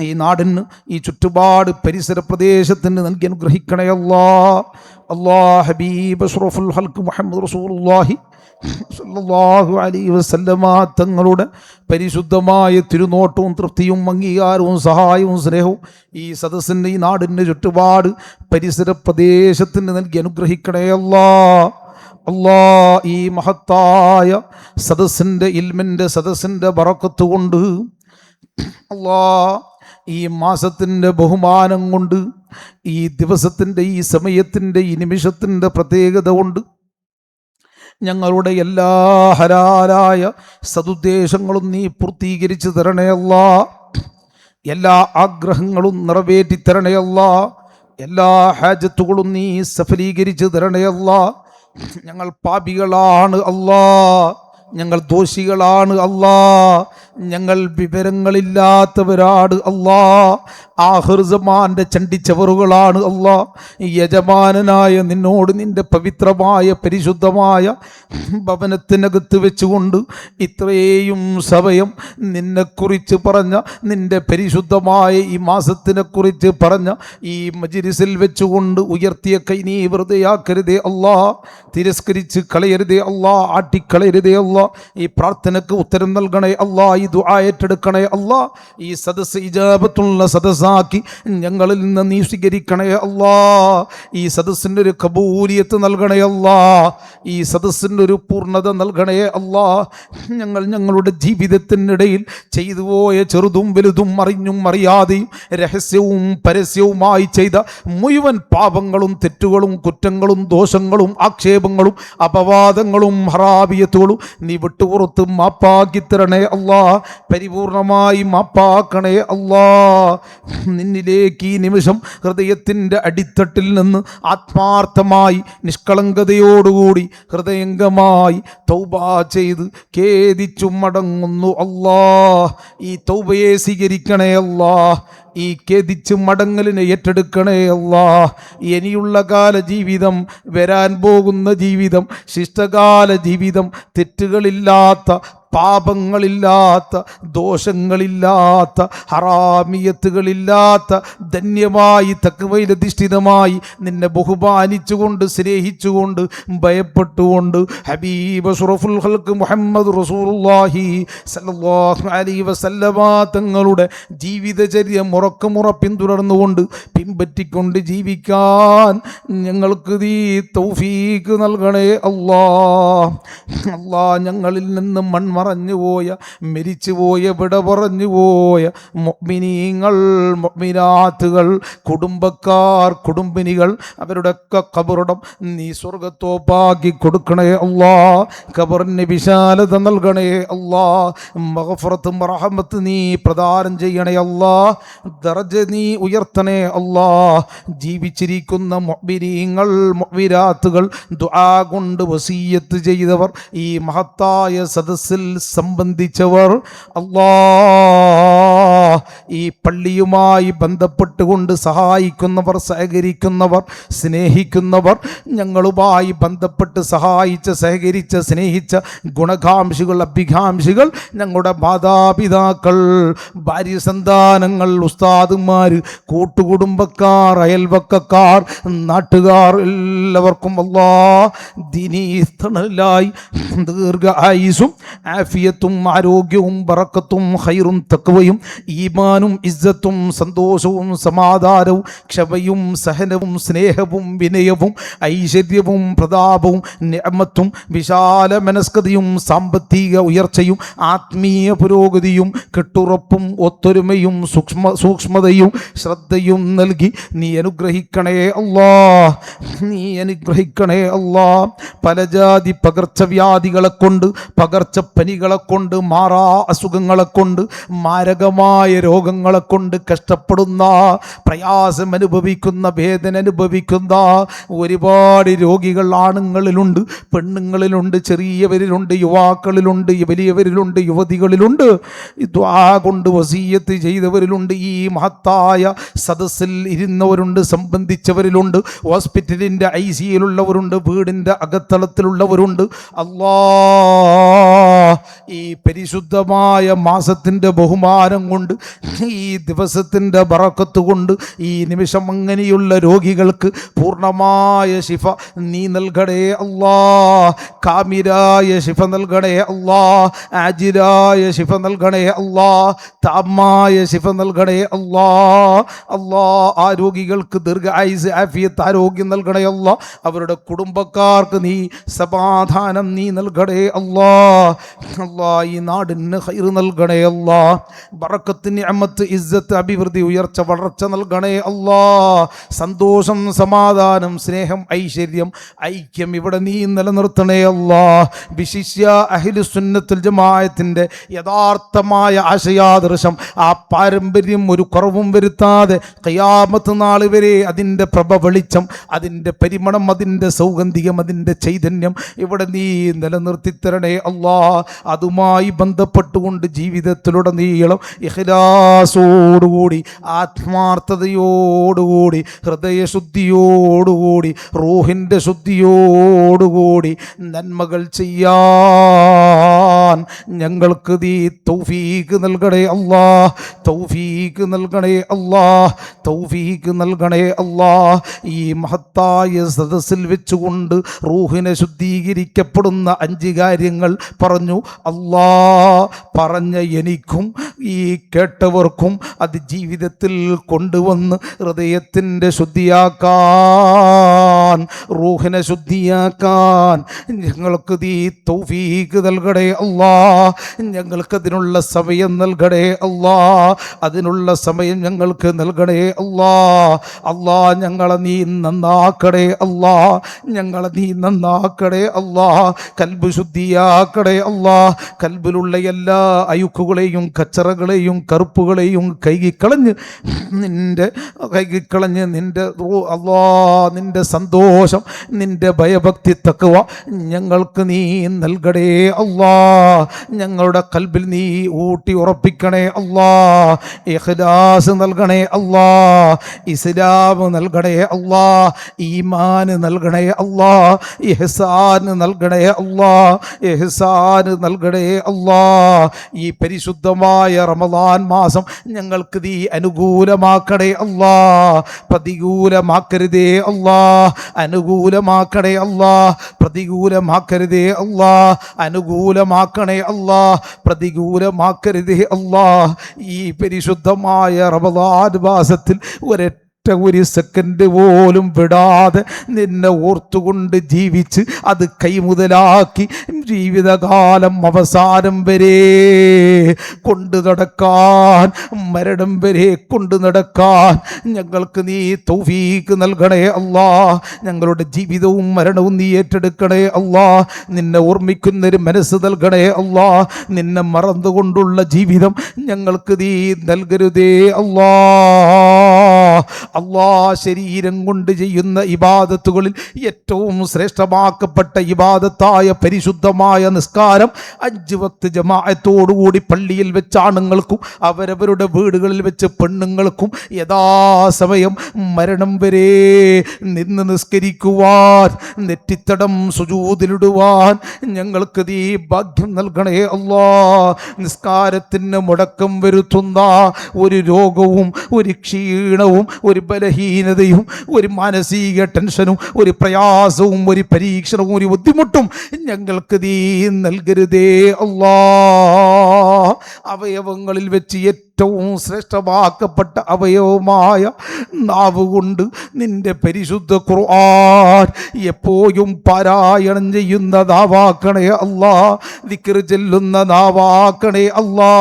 Speaker 2: ഈ നാടിന്, ഈ ചുറ്റുപാട് പരിസര പ്രദേശത്തിന് നൽകി അനുഗ്രഹിക്കണേ അല്ലാ. അല്ലാ, ഹബീബ് അഷ്റഫുൽ ഖൽഖ് മുഹമ്മദ് റസൂലുള്ളാഹി സ്വല്ലല്ലാഹു അലൈഹി വസല്ലമ തങ്ങളുടെ പരിശുദ്ധമായ തിരുനോട്ടവും തൃപ്തിയും അംഗീകാരവും സഹായവും സ്നേഹവും ഈ സദസ്സിന്, ഈ നാടിന് ചുറ്റുപാട് പരിസര പ്രദേശത്തിന് നൽകി അനുഗ്രഹിക്കണേ അല്ലാ. അല്ലാ, ഈ മഹത്തായ സദസ്സിൻ്റെ, ഇൽമിൻ്റെ സദസ്സിൻ്റെ ബറക്കത്ത് കൊണ്ട്, അല്ലാ, ഈ മാസത്തിൻ്റെ ബഹുമാനം കൊണ്ട്, ഈ ദിവസത്തിൻ്റെ, ഈ സമയത്തിൻ്റെ, ഈ നിമിഷത്തിൻ്റെ പ്രത്യേകത കൊണ്ട് ഞങ്ങളുടെ എല്ലാ ഹലാലായ സതുദ്ദേശങ്ങളും നീ പൂർത്തീകരിച്ചു തരണേ അല്ലാ. എല്ലാ ആഗ്രഹങ്ങളും നിറവേറ്റി തരണേ അല്ലാ. എല്ലാ ഹാജത്തുകളും നീ സഫലീകരിച്ചു തരണേ അല്ലാ. ഞങ്ങൾ പാപികളാണ് അല്ലാ, ഞങ്ങൾ ദോഷികളാണ് അല്ലാ. ഞങ്ങൾ വിവരങ്ങളില്ലാത്തവരാണ് അല്ലാ. ആഖിർസമാന്റെ ചണ്ടിച്ചവറുകളാണ് അല്ലാ. യജമാനനായ നിന്നോട് നിന്റെ പവിത്രമായ പരിശുദ്ധമായ ഭവനത്തിനകത്ത് വെച്ചുകൊണ്ട് ഇത്രയും സമയം നിന്നെക്കുറിച്ച് പറഞ്ഞ, നിന്റെ പരിശുദ്ധമായ ഈ മാസത്തിനെ കുറിച്ച് പറഞ്ഞ ഈ മജ്‌ലിസിൽ വെച്ചുകൊണ്ട് ഉയർത്തിയ കൈ നീ വെറുതെയാക്കരുതേ അല്ലാ. തിരസ്കരിച്ച് കളയരുതേ അല്ലാ, ആട്ടിക്കളയരുതേ അല്ലാ. ഈ പ്രാർത്ഥനക്ക് ഉത്തരം നൽകണേ അല്ലാ, ഈ ദുആ ഏറ്റെടുക്കണേ അല്ലാ. ഈ സദസ്സ് ഇജാബത്തുള്ള സദസ്സാക്കി ഞങ്ങളിൽ നിന്ന് നീ സ്വീകരിക്കണേ അല്ലാ. ഈ സദസ്സിൻ്റെ ഒരു കബൂലിയത്ത് നൽകണേ അല്ലാ. ഈ സദസ്സിൻ്റെ ഒരു പൂർണ്ണത നൽകണേ അല്ലാ. ഞങ്ങളുടെ ജീവിതത്തിനിടയിൽ ചെയ്തു പോയ ചെറുതും വലുതും അറിഞ്ഞും അറിയാതെയും രഹസ്യവും പരസ്യവുമായി ചെയ്ത മുഴുവൻ പാപങ്ങളും തെറ്റുകളും കുറ്റങ്ങളും ദോഷങ്ങളും ആക്ഷേപങ്ങളും അപവാദങ്ങളും ഹറാബിയത്തുകളും നീ വിട്ടുപുറത്ത് മാപ്പാക്കി തരണേ അല്ലാ. പരിപൂർണമായി മാപ്പാക്കണേ അല്ലാ. നിന്നിലേക്ക് ഈ നിമിഷം ഹൃദയത്തിൻ്റെ അടിത്തട്ടിൽ നിന്ന് ആത്മാർത്ഥമായി നിഷ്കളങ്കതയോടുകൂടി ഹൃദയംഗമായി തൗബ ചെയ്ത് ഖേദിച്ചു മടങ്ങുന്നു അല്ലാ. ഈ തൗബയെ സ്വീകരിക്കണേ അല്ലാ. ഈ ഖേദിച്ച് മടങ്ങലിനെ ഏറ്റെടുക്കണേ അല്ലാ. ഇനിയുള്ള കാല ജീവിതം, വരാൻ പോകുന്ന ജീവിതം, ശിഷ്ടകാല ജീവിതം, തെറ്റുകളില്ലാത്ത, പാപങ്ങളില്ലാത്ത, ദോഷങ്ങളില്ലാത്ത, ഹറാമിയത്തുകളില്ലാത്ത, ധന്യമായി തഖ്വയിലധിഷ്ഠിതമായി നിന്നെ ബഹുമാനിച്ചുകൊണ്ട് സ്നേഹിച്ചുകൊണ്ട് ഭയപ്പെട്ടുകൊണ്ട് ഹബീബ് അഷ്റഫുൽ ഖൽഖ് മുഹമ്മദ് റസൂലുള്ളാഹി സല്ലല്ലാഹു അലൈഹി വസല്ലമ തങ്ങളുടെ ജീവിതചര്യ മുറക്കമുറ പിന്തുടർന്നുകൊണ്ട് പിൻപറ്റിക്കൊണ്ട് ജീവിക്കാൻ ഞങ്ങൾക്ക് നീ തൗഫീഖ് നൽകണേ അല്ലാ. അല്ലാ, ഞങ്ങളിൽ നിന്ന് മൺമറഞ്ഞുപോയ, മരിച്ചുപോയ, വിട പറഞ്ഞുപോയ മുഅ്മിനീങ്ങൾ, മുഅ്മിനാത്തുകൾ, കുടുംബക്കാർ, കുടുംബിനികൾ, അവരുടെയൊക്കെ ഖബറിടം നീ സ്വർഗ്ഗത്തോപ്പാക്കി കൊടുക്കണേ അല്ലാ. ഖബറിന് വിശാലത നൽകണേ അല്ലാ. മഗ്ഫിറത്തും റഹ്മത്ത് നീ പ്രദാനം ചെയ്യണേ അല്ലാ. ദർജ നീ ഉയർത്തണേ അല്ലാ. ജീവിച്ചിരിക്കുന്ന മുഅ്മിനീങ്ങൾ, മുഅ്മിനാത്തുകൾ, ദുആ കൊണ്ട് വസിയ്യത്ത് ചെയ്തവർ, ഈ മഹത്തായ സദസ്സിൽ സംബന്ധിച്ചവർ, അല്ലാ, ഈ പള്ളിയുമായി ബന്ധപ്പെട്ടുകൊണ്ട് സഹായിക്കുന്നവർ, സഹകരിക്കുന്നവർ, സ്നേഹിക്കുന്നവർ, ഞങ്ങളുമായി ബന്ധപ്പെട്ട് സഹായിച്ച, സഹകരിച്ച, സ്നേഹിച്ച ഗുണകാംക്ഷികൾ, അഭികാംക്ഷികൾ, ഞങ്ങളുടെ മാതാപിതാക്കൾ, ഭാര്യ സന്താനങ്ങൾ, ഉസ്താദുമാർ, കൂട്ടുകുടുംബക്കാർ, അയൽവക്കക്കാർ, നാട്ടുകാർ, എല്ലാവർക്കും അല്ലാ ദീനീ തണലായി ദീർഘ ആയുസ്സും ആഫിയത്തും ആരോഗ്യവും ബറക്കത്തും ഖൈറും തഖ്വയും ഈമാനും ഇസ്സത്തും സന്തോഷവും സമാധാനവും ക്ഷമയും സഹനവും സ്നേഹവും വിനയവും ഐശ്വര്യവും പ്രതാപവും നിഅമത്തും വിശാല മനസ്കതയും സാമ്പത്തിക ഉയർച്ചയും ആത്മീയ പുരോഗതിയും കെട്ടുറപ്പും ഒത്തൊരുമയും സൂക്ഷ്മതയും ശ്രദ്ധയും നൽകി നീ അനുഗ്രഹിക്കണേ അല്ലാ. നീ അനുഗ്രഹിക്കണേ അല്ലാ. പല ജാതി പകർച്ചവ്യാധികളെ കൊണ്ട്, പകർച്ചപ്പനികളെ കൊണ്ട്, മാറാ അസുഖങ്ങളെ കൊണ്ട്, മാരകമായ രോഗങ്ങളെ കൊണ്ട് കഷ്ടപ്പെടുന്ന, പ്രയാസം അനുഭവിക്കുന്ന, വേദന അനുഭവിക്കുന്ന ഒരുപാട് രോഗികൾ ആണുങ്ങളിലുണ്ട്, പെണ്ണുങ്ങളിലുണ്ട്, ചെറിയവരിലുണ്ട്, യുവാക്കളിലുണ്ട്, വലിയവരിലുണ്ട്, യുവതികളിലുണ്ട്, ദുആ കൊണ്ട് വസിയ്യത്ത് ചെയ്തവരിലുണ്ട്, ഈ മഹത്തായ സദസ്സിൽ ഇരുന്നവരുണ്ട്, സംബന്ധിച്ചവരിലുണ്ട്, ഹോസ്പിറ്റലിൻ്റെ ICUയിലുള്ളവരുണ്ട്, വീടിൻ്റെ അകത്തളത്തിലുള്ളവരുണ്ട്. അല്ലാ, ഈ പരിശുദ്ധമായ മാസത്തിൻ്റെ ബഹുമാനം കൊണ്ട്, ഈ ദിവസത്തിൻ്റെ ബറക്കത്ത് കൊണ്ട്, ഈ നിമിഷം അങ്ങനെയുള്ള രോഗികൾക്ക് പൂർണ്ണമായ ശിഫ നീ നൽകണേ അല്ലാ. കാമിലായ ശിഫ നൽകണേ അല്ലാ. ആജിലായ ശിഫ നൽകണേ അല്ലാ. താമായ ശിഫ നൽകണേ അല്ലാ. അല്ലാ, ആ രോഗികൾക്ക് ദീർഘായുസ്, ആഫിയത്ത്, ആരോഗ്യം നൽകണേ അല്ലാ. അവരുടെ കുടുംബക്കാർക്ക് നീ സമാധാനം നീ നൽകണേ അല്ലാ. അല്ലാ, ഈ നാടിന് ഖൈർ നൽകണേ അല്ലാ. ബറക്കത്ത്, നിഅമത്ത്, ഇസ്സത്ത്, അഭിവൃദ്ധി, ഉയർച്ച, വളർച്ച നൽകണേ അല്ലാ. സന്തോഷം, സമാധാനം, സ്നേഹം, ഐശ്വര്യം, ഐക്യം ഇവിടെ നീ നിലനിർത്തണേ അല്ലാ. വിശിഷ്യ അഹ്ലു സുന്നത്തുൽ ജമാഅത്തിന്റെ യഥാർത്ഥമായ ആശയാദർശം, ആ പാരമ്പര്യം ഒരു കുറവും വരുത്താതെ ഖിയാമത്ത് നാൾ വരെ അതിൻ്റെ പ്രഭ, വെളിച്ചം, അതിൻ്റെ പരിമളം, അതിൻ്റെ സൗഗന്ധികം, അതിൻ്റെ ചൈതന്യം ഇവിടെ നീ നിലനിർത്തി തരണേ അല്ലാ. അതുമായി ബന്ധപ്പെട്ടുകൊണ്ട് ജീവിതത്തിലുടനീളം ഇഖ്ലാസോടുകൂടി ആത്മാർത്ഥതയോടുകൂടി ഹൃദയശുദ്ധിയോടുകൂടി റൂഹിൻ്റെ ശുദ്ധിയോടുകൂടി നന്മകൾ ചെയ്യാൻ ഞങ്ങൾക്ക് നീ തൗഫീഖ് നൽകണേ അല്ലാ, തൗഫീഖ് നൽകണേ അല്ലാ, തൗഫീഖ് നൽകണേ അല്ലാ. ഈ മഹത്തായ സദസ്സിൽ വെച്ചുകൊണ്ട് റൂഹിനെ ശുദ്ധീകരിക്കപ്പെടുന്ന 5 കാര്യങ്ങൾ പറഞ്ഞു. അല്ലാ, പറഞ്ഞ എനിക്കും ഈ കേട്ടവർക്കും അത് ജീവിതത്തിൽ കൊണ്ടുവന്ന് ഹൃദയത്തിൻ്റെ ശുദ്ധിയാക്കാൻ, റൂഹിനെ ശുദ്ധിയാക്കാൻ ഞങ്ങൾക്ക് നീ തൗഫീഖ് നൽകണേ അല്ലാ. ഞങ്ങൾക്കതിനുള്ള സമയം നൽകണേ അല്ലാ, അതിനുള്ള സമയം ഞങ്ങൾക്ക് നൽകണേ അല്ലാ. അല്ലാ, ഞങ്ങളെ നീ നന്നാക്കണേ അല്ലാ, ഞങ്ങളെ നീ നന്നാക്കണേ അല്ലാ. കൽബ് ശുദ്ധിയാക്കണേ അല്ലാ. കൽബിലുള്ള എല്ലാ അയുക്കുകളെയും കച്ചറകളെയും കറുപ്പുകളെയും കൈകിക്കളഞ്ഞ് നിന്റെ അല്ലാ, നിന്റെ സന്തോഷം, നിന്റെ ഭയഭക്തി തഖ്വ ഞങ്ങൾക്ക് നീ നൽകണേ അല്ലാ. ഞങ്ങളുടെ കൽബിൽ നീ ഊട്ടി ഉറപ്പിക്കണേ അല്ലാ. ഇഖ്ലാസ് നൽകണേ അല്ലാ, ഇസ്ലാം നൽകണേ അല്ലാ, ഈമാൻ നൽകണേ അല്ലാ, ഇഹ്സാൻ നൽകണേ അല്ലാ, ഇഹ്സാൻ നൽകണേ അല്ലാ. ഈ പരിശുദ്ധമായ റമദാൻ മാസം ഞങ്ങൾക്ക് നീ അനുകൂലമാക്കണേ അല്ലാ, പ്രതികൂലമാക്കരുതേ അല്ലാ. അനുകൂലമാക്കണേ അല്ലാ, പ്രതികൂലമാക്കരുതേ അല്ലാ. അനുകൂലമാക്കണേ അല്ലാ, പ്രതികൂലമാക്കരുതേ അല്ലാ. ഈ പരിശുദ്ധമായ റമദാൻ മാസത്തിൽ ഒരു സെക്കൻഡ് പോലും വിടാതെ നിന്നെ ഓർത്തുകൊണ്ട് ജീവിച്ച് അത് കൈമുതലാക്കി ജീവിതകാലം അവസാനം വരെ കൊണ്ടു നടക്കാൻ, മരണം വരെ കൊണ്ടു നടക്കാൻ ഞങ്ങൾക്ക് നീ തൗഫീഖ് നൽകണേ അല്ലാ. ഞങ്ങളുടെ ജീവിതവും മരണവും നീ ഏറ്റെടുക്കണേ അല്ലാ. നിന്നെ ഓർമ്മിക്കുന്നൊരു മനസ്സ് നൽകണേ അല്ലാ. നിന്നെ മറന്നുകൊണ്ടുള്ള ജീവിതം ഞങ്ങൾക്ക് നീ നൽകരുതേ അല്ലാ. അല്ലാ, ശരീരം കൊണ്ട് ചെയ്യുന്ന ഇബാദത്തുകളിൽ ഏറ്റവും ശ്രേഷ്ഠമാക്കപ്പെട്ട ഇബാദത്തായ പരിശുദ്ധമായ നിസ്കാരം 5 വക്ത് ജമാഅത്തോടുകൂടി പള്ളിയിൽ വെച്ച് ആണുങ്ങൾക്കും അവരവരുടെ വീടുകളിൽ വെച്ച് പെണ്ണുങ്ങൾക്കും യഥാസമയം മരണം വരെ നിന്ന് നിസ്കരിക്കുവാൻ, നെറ്റിത്തടം സുജൂദിലിടുവാൻ ഞങ്ങൾക്ക് നീ ഭാഗ്യം നൽകണേ അല്ലാ. നിസ്കാരത്തിന് മുടക്കം വരുത്തുന്ന ഒരു രോഗവും ഒരു ക്ഷീണവും ഒരു ബലഹീനതയും ഒരു മാനസിക ടെൻഷനും ഒരു പ്രയാസവും ഒരു പരീക്ഷണവും ഒരു ബുദ്ധിമുട്ടും ഞങ്ങൾക്ക് നീ നൽകരുതേ അല്ലാ. അവയവങ്ങളിൽ വെച്ച് ഏറ്റവും ശ്രേഷ്ഠമാക്കപ്പെട്ട അവയവമായ നാവ് കൊണ്ട് നിന്റെ പരിശുദ്ധ ഖുർആൻ എപ്പോഴും പാരായണം ചെയ്യുന്ന നാവാക്കണേ അല്ലാ. ദിക്ർ ചൊല്ലുന്ന നാവാക്കണേ അല്ലാ.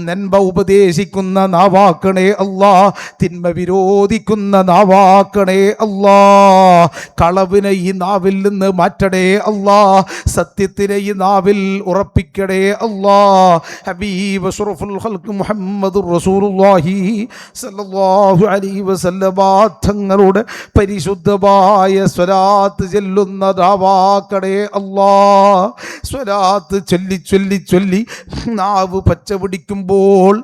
Speaker 2: നന്മ ഉപദേശിക്കുന്ന നാവാക്കണേ അല്ലാ. തിന്മ വിരോധിക്കുന്ന നാവാക്കണേ അല്ലാ. കളവിനെ ഈ നാവിൽ നിന്ന് മാറ്റണേ അല്ലാ. സത്യത്തിനെ ഈ നാവിൽ ഉറപ്പിക്കണേ അല്ലാ. ഹബീബ് അഷ്റഫുൽ ഖൽഖ് മുഹമ്മദുർ റസൂലുള്ളാഹി സ്വല്ലല്ലാഹു അലൈഹി വസല്ലമ തങ്ങളുടെ പരിശുദ്ധമായ സ്വലാത്ത് ചൊല്ലുന്ന നാവാക്കണേ അല്ലാ. സ്വലാത്ത് ചൊല്ലി ചൊല്ലി ചൊല്ലി നാവ് പച്ച പിടിക്കുമ്പോൾ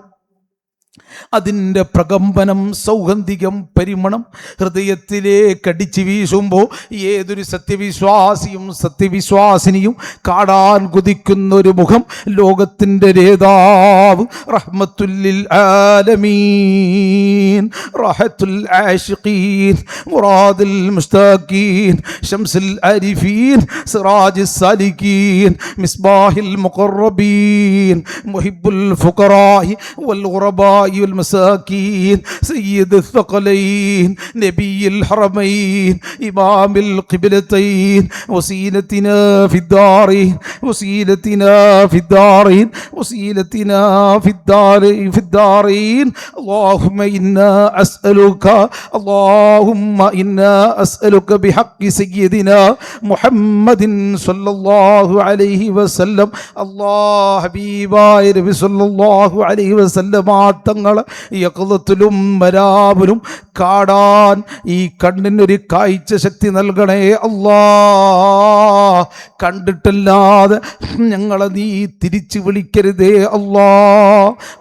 Speaker 2: അതിൻ്റെ പ്രകമ്പനം, സൗഗന്ധികം, പരിമണം ഹൃദയത്തിലേക്ക് അടിച്ചു വീശുമ്പോൾ ഏതൊരു സത്യവിശ്വാസിയും സത്യവിശ്വാസിനിയും കാണാൻ കുതിക്കുന്ന ഒരു മുഖം ലോകത്തിൻ്റെ നേതാവ് റഹ്മത്തുല്ലിൽ ആലമീൻ, റഹത്തുൽ ആശിഖീൻ, മുറാദുൽ മുസ്താഖീൻ, ശംസുൽ ആരിഫീൻ, സിറാജുസ് സാലികീൻ, മിസ്ബാഹിൽ മുഖറബീൻ, മുഹിബ്ബുൽ ഫുഖറാഇ വൽ ഗുറബാഇ والمساكين سيد الثقلين نبي الحرمين إمام القبلتين وسيلتنا في الدارين وسيلتنا في الدارين وسيلتنا في الدارين اللهم إنا أسألك بحق سيدنا محمد صلى الله عليه وسلم الله حبيباي نبي صلى الله عليه وسلم തങ്ങളെ യഖ്ളത്തിലും മനാമിലും കാണാൻ ഈ കണ്ണിനൊരു കാഴ്ച ശക്തി നൽകണേ അല്ലാ. കണ്ടിട്ടല്ലാതെ ഞങ്ങളെ നീ തിരിച്ചു വിളിക്കരുതേ അല്ലാ.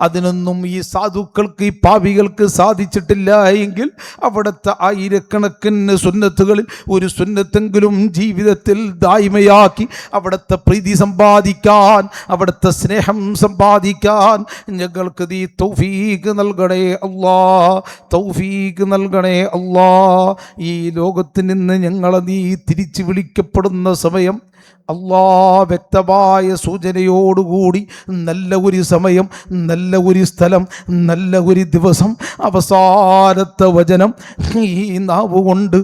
Speaker 2: അതിനൊന്നും ഈ സാധുക്കൾക്ക്, ഈ പാപികൾക്ക് സാധിച്ചിട്ടില്ല എങ്കിൽ അവിടുത്തെ ആയിരക്കണക്കിന് സുന്നത്തുകളിൽ ഒരു സുന്നത്തെങ്കിലും ജീവിതത്തിൽ ദായിമയാക്കി അവിടുത്തെ പ്രീതി സമ്പാദിക്കാൻ, അവിടുത്തെ സ്നേഹം സമ്പാദിക്കാൻ ഞങ്ങൾക്ക് നീ തൗഫീഖ് നൽകണേ അല്ലാ, തൗഫീഖ് നൽകണേ അല്ലാ. ഈ ലോകത്തിൽ നിന്ന് ഞങ്ങളെ നീ തിരിച്ചു വിളിക്കപ്പെടുന്ന സമയം അല്ലാ, വ്യക്തമായ സൂചനയോടുകൂടി നല്ല ഒരു സമയം, നല്ല ഒരു സ്ഥലം, നല്ല ഒരു ദിവസം, അവസാനത്തെ വചനം ഈ നാവ് കൊണ്ട്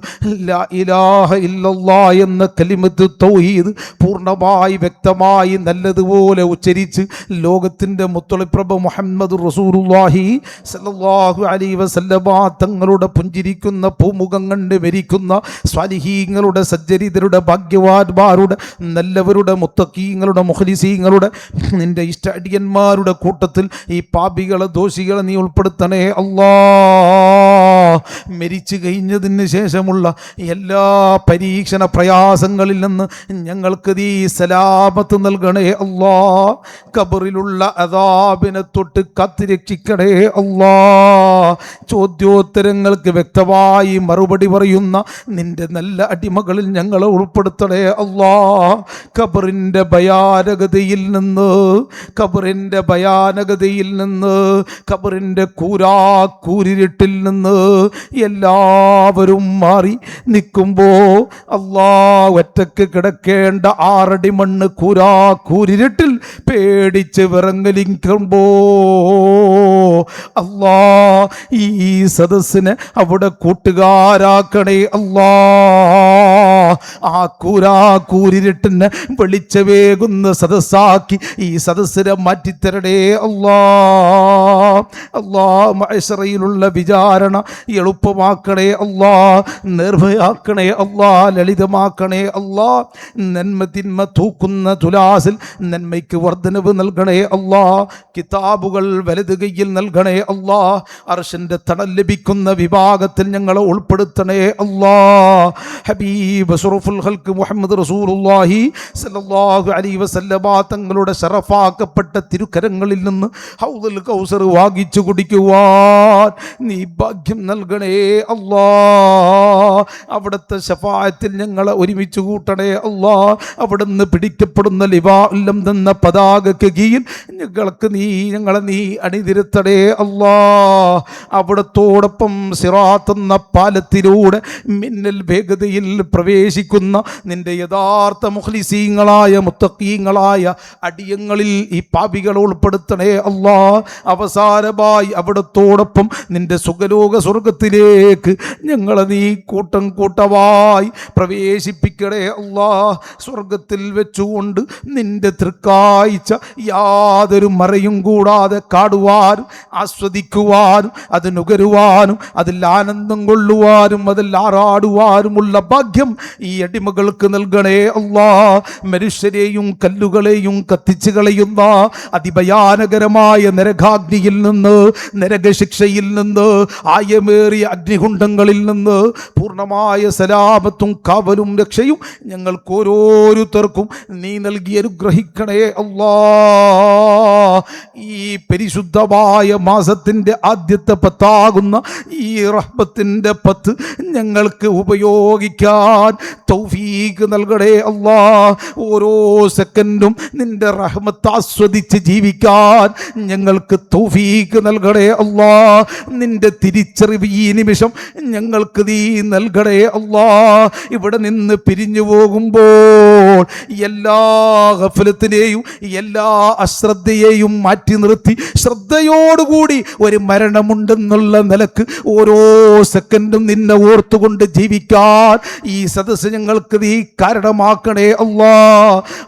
Speaker 2: ലാ ഇലാഹ ഇല്ലല്ലാ എന്ന കലിമത്ത് തൗഹീദ് പൂർണ്ണമായി വ്യക്തമായി നല്ലതുപോലെ ഉച്ചരിച്ച് ലോകത്തിൻ്റെ മുത്തളിപ്രഭ മുഹമ്മദ് റസൂലുള്ളാഹി സല്ലല്ലാഹു അലൈഹി വസല്ലമ തങ്ങളുടെ പുഞ്ചിരിക്കുന്ന പൂമുഖം കണ്ട് മരിക്കുന്ന സ്വാലിഹീങ്ങളുടെ സജ്ജരിതരുടെ ഭാഗ്യവാന്മാരുടെ നല്ലവരുടെ മുത്തഖീങ്ങളുടെ മുഖ്ലിസീങ്ങളുടെ നിന്റെ ഇഷ്ടഅടിയന്മാരുടെ കൂട്ടത്തിൽ ഈ പാപികളെ ദോഷികളെ നീ ഉൾപ്പെടുത്തണേ അല്ലാ. മരിച്ചു കഴിഞ്ഞതിന് ശേഷമുള്ള എല്ലാ പരീക്ഷണ പ്രയാസങ്ങളിൽ നിന്ന് ഞങ്ങൾക്ക് നീ സലാമത്ത് നൽകണേ അല്ലാ. ഖബറിലുള്ള അദാബിനെ തൊട്ട് കാത്തുരക്ഷിക്കണേ അല്ലാ. ചോദ്യോത്തരങ്ങൾക്ക് വ്യക്തമായി മറുപടി പറയുന്ന നിന്റെ നല്ല അടിമകളിൽ ഞങ്ങളെ ഉൾപ്പെടുത്തണേ അല്ലാ. ഖബറിൻ്റെ ഭയാനകതയിൽ നിന്ന്, ഖബറിൻ്റെ ഭയാനകതയിൽ നിന്ന്, ഖബറിൻ്റെ കൂരിരുട്ടിൽ നിന്ന് എല്ലാവരും മാറി നിൽക്കുമ്പോൾ അല്ലാ, ഒറ്റക്ക് കിടക്കേണ്ട 6 അടി മണ്ണ് കൂരിരുട്ടിൽ പേടിച്ച് വിറങ്ങലിക്കുമ്പോ അല്ലാ, ഈ സദസ്സിനെ അവിടെ കൂട്ടുകാരാക്കണേ അല്ലാ. ആ കൂരിരുട്ടിനെ വെളിച്ചവേകുന്ന സദസ്സാക്കി ഈ സദസ്സിനെ മാറ്റിത്തരണേ അല്ലാ. അല്ലാ, മഅ്ശറയിലുള്ള വിചാരണ എളുപ്പമാക്കണേ അല്ലാ, നിർഭയാക്കണേ അല്ലാ, ലളിതമാക്കണേ അല്ലാ. നന്മ തിന്മ തൂക്കുന്ന തുലാസിൽ നന്മയ്ക്ക് വർധനവ് നൽകണേ അല്ലാ. കിതാബുകൾ വലത് കയ്യിൽ നൽകണേ അല്ലാ. അർശിന്റെ തണൽ ലഭിക്കുന്ന വിഭാഗത്തിൽ ഞങ്ങളെ ഉൾപ്പെടുത്തണേ അല്ലാ. ഹബീബ് അഷ്റഫുൽ ഖൽഖ് മുഹമ്മദ് റസൂലുള്ളാഹി സല്ലല്ലാഹു അലൈഹി വസല്ലമ തങ്ങളുടെ ശറഫാക്കപ്പെട്ട തിരുക്കരങ്ങളിൽ നിന്ന് ഹൗദുൽ കൗസർ വാങ്ങിച്ചു കുടിക്കുവാൻ നീ ഭാഗ്യം നൽകണേ അല്ലാ. അവിടുത്തെ ശഫാഅത്തിൽ ഞങ്ങളെ ഒരുമിച്ച് കൂട്ടണേ അല്ലാ. അവിടുന്ന് പിടിക്കപ്പെടുന്ന ലിവാഇല്ലം എന്ന പതാകയ്ക്ക് കീഴിൽ ഞങ്ങളെ നീ അണിനിരത്തണേ അല്ലാ. അവിടത്തോടൊപ്പം സിറാത്ത് എന്ന പാലത്തിലൂടെ മിന്നൽ വേഗതയിൽ പ്രവേശിക്കുന്ന നിന്റെ യഥാർത്ഥ മുഖ്ലിസീങ്ങളായ മുത്തഖീങ്ങളായ അടിയങ്ങളിൽ ഈ പാപികളെ ഉൾപ്പെടുത്തണേ അല്ലാ. അവസാനമായി അവിടത്തോടൊപ്പം നിന്റെ സുഖലോക സ്വർഗത്തിലേക്ക് ഞങ്ങളെ നീ കൂട്ടം കൂട്ടമായി പ്രവേശിപ്പിക്കണേ അല്ലാ. സ്വർഗത്തിൽ വെച്ചുകൊണ്ട് നിന്റെ തൃക്കാഴ്ച യാതൊരു മറയും കൂടാതെ കാണുവാനും ആസ്വദിക്കുവാനും അത് നുകരുവാനും അതിൽ ആനന്ദം കൊള്ളുവാനും അതിൽ ആറാടുവാനുമുള്ള ഭാഗ്യം ഈ അടിമകൾക്ക് നൽകണേ അല്ലാ. മനുഷ്യരെയും കല്ലുകളെയും കത്തിച്ചു കളയുന്ന അതിഭയാനകരമായ നരകാഗ്നിയിൽ നിന്ന്, നരകശിക്ഷയിൽ നിന്ന്, ആയമേറിയ അഗ്നികുണ്ഡങ്ങളിൽ നിന്ന് പൂർണ്ണമായ സലാമത്തും കാവലും രക്ഷയും ഞങ്ങൾക്ക് ഓരോരുത്തർക്കും നീ നൽകി അനുഗ്രഹിക്കണേ അല്ലാ. ഈ പരിശുദ്ധമായ മാസത്തിൻ്റെ ആദ്യത്തെ 10 ഈ റഹ്മത്തിൻ്റെ 10 ഞങ്ങൾക്ക് ഉപയോഗിക്കാൻ തൗഫീഖ് നൽകണേ അല്ലാ. ഓരോ സെക്കൻഡും നിന്റെ റഹ്മത്ത് ആസ്വദിച്ച് ജീവിക്കാൻ ഞങ്ങൾക്ക് തൗഫീഖ് നൽകണേ അല്ലാ. നിന്റെ തിരിച്ചറിവ് ഈ നിമിഷം ഞങ്ങൾക്ക് നീ നൽകണേ അല്ലാ. ഇവിടെ നിന്ന് പിരിഞ്ഞു പോകുമ്പോൾ എല്ലാ ഗഫലത്തിനെയും എല്ലാ അശ്രദ്ധയെയും മാറ്റി നിർത്തി ശ്രദ്ധയോടുകൂടി ഒരു മരണമുണ്ടെന്നുള്ള നിലക്ക് ഓരോ സെക്കൻഡും നിന്നെ ഓർത്തുകൊണ്ട് ജീവിക്കാൻ ഈ സദസ്സ് ഞങ്ങൾക്ക് നീ കാരണമാക്കണേ അല്ലാ.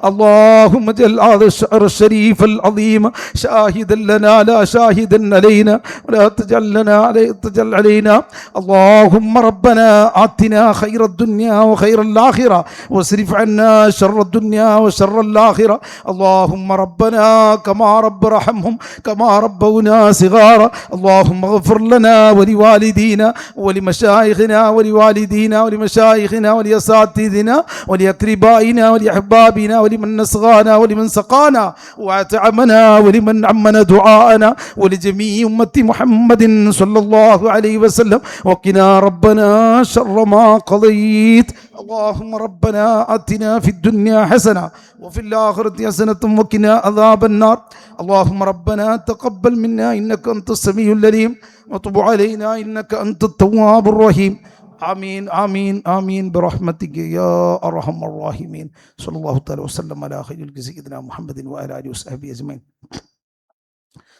Speaker 2: اللهم اجعل هذا الشهر الشريف العظيم شاهدا لنا لا شاهدا علينا ولا تجعل علينا اللهم ربنا آتنا خير الدنيا وخير الآخرة واصرف عنا شر الدنيا وشر الآخرة اللهم ربنا كما رحمهم كما ربونا صغارا اللهم اغفر لنا ولوالدينا ولمشايخنا ولوالدينا ولمشايخنا ولأساتذتنا ولأقربائنا ولأحبابنا ولمن نصغانا ولمن سقانا وأطعمنا ولمن عمنا دعاءنا ولجميع أمة محمد صلى الله عليه وسلم وقنا ربنا شر ما قضيت اللهم ربنا آتنا في الدنيا حسنة وفي الآخرة حسنة وقنا عذاب النار اللهم ربنا تقبل منا إنك أنت السميع العليم وتب علينا إنك أنت التواب الرحيم آمين آمين آمين برحمتك يا أرحم الراحمين صلى الله تعالى وسلم على خير سيدنا محمد وعلى آله وصحبه أجمعين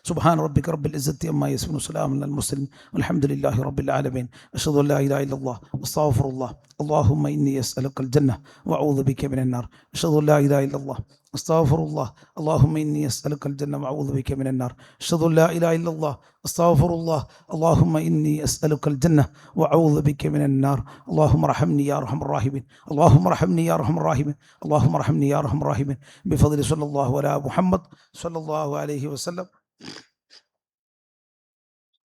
Speaker 2: سبحان ربك رب العزة عما يصفون وسلام على المرسلين والحمد لله رب العالمين أشهد أن لا إله إلا الله أستغفر الله اللهم إني أسألك الجنة وأعوذ بك من النار أشهد أن لا إله إلا الله أستغفر الله اللهم إني أسألك الجنة وأعوذ بك من النار أشهد أن لا إله إلا الله أستغفر الله اللهم إني أسألك الجنة وأعوذ بك من النار اللهم ارحمني يا أرحم الراحمين اللهم ارحمني يا أرحم الراحمين اللهم ارحمني يا أرحم الراحمين بفضل صلى الله على محمد صلى الله عليه وسلم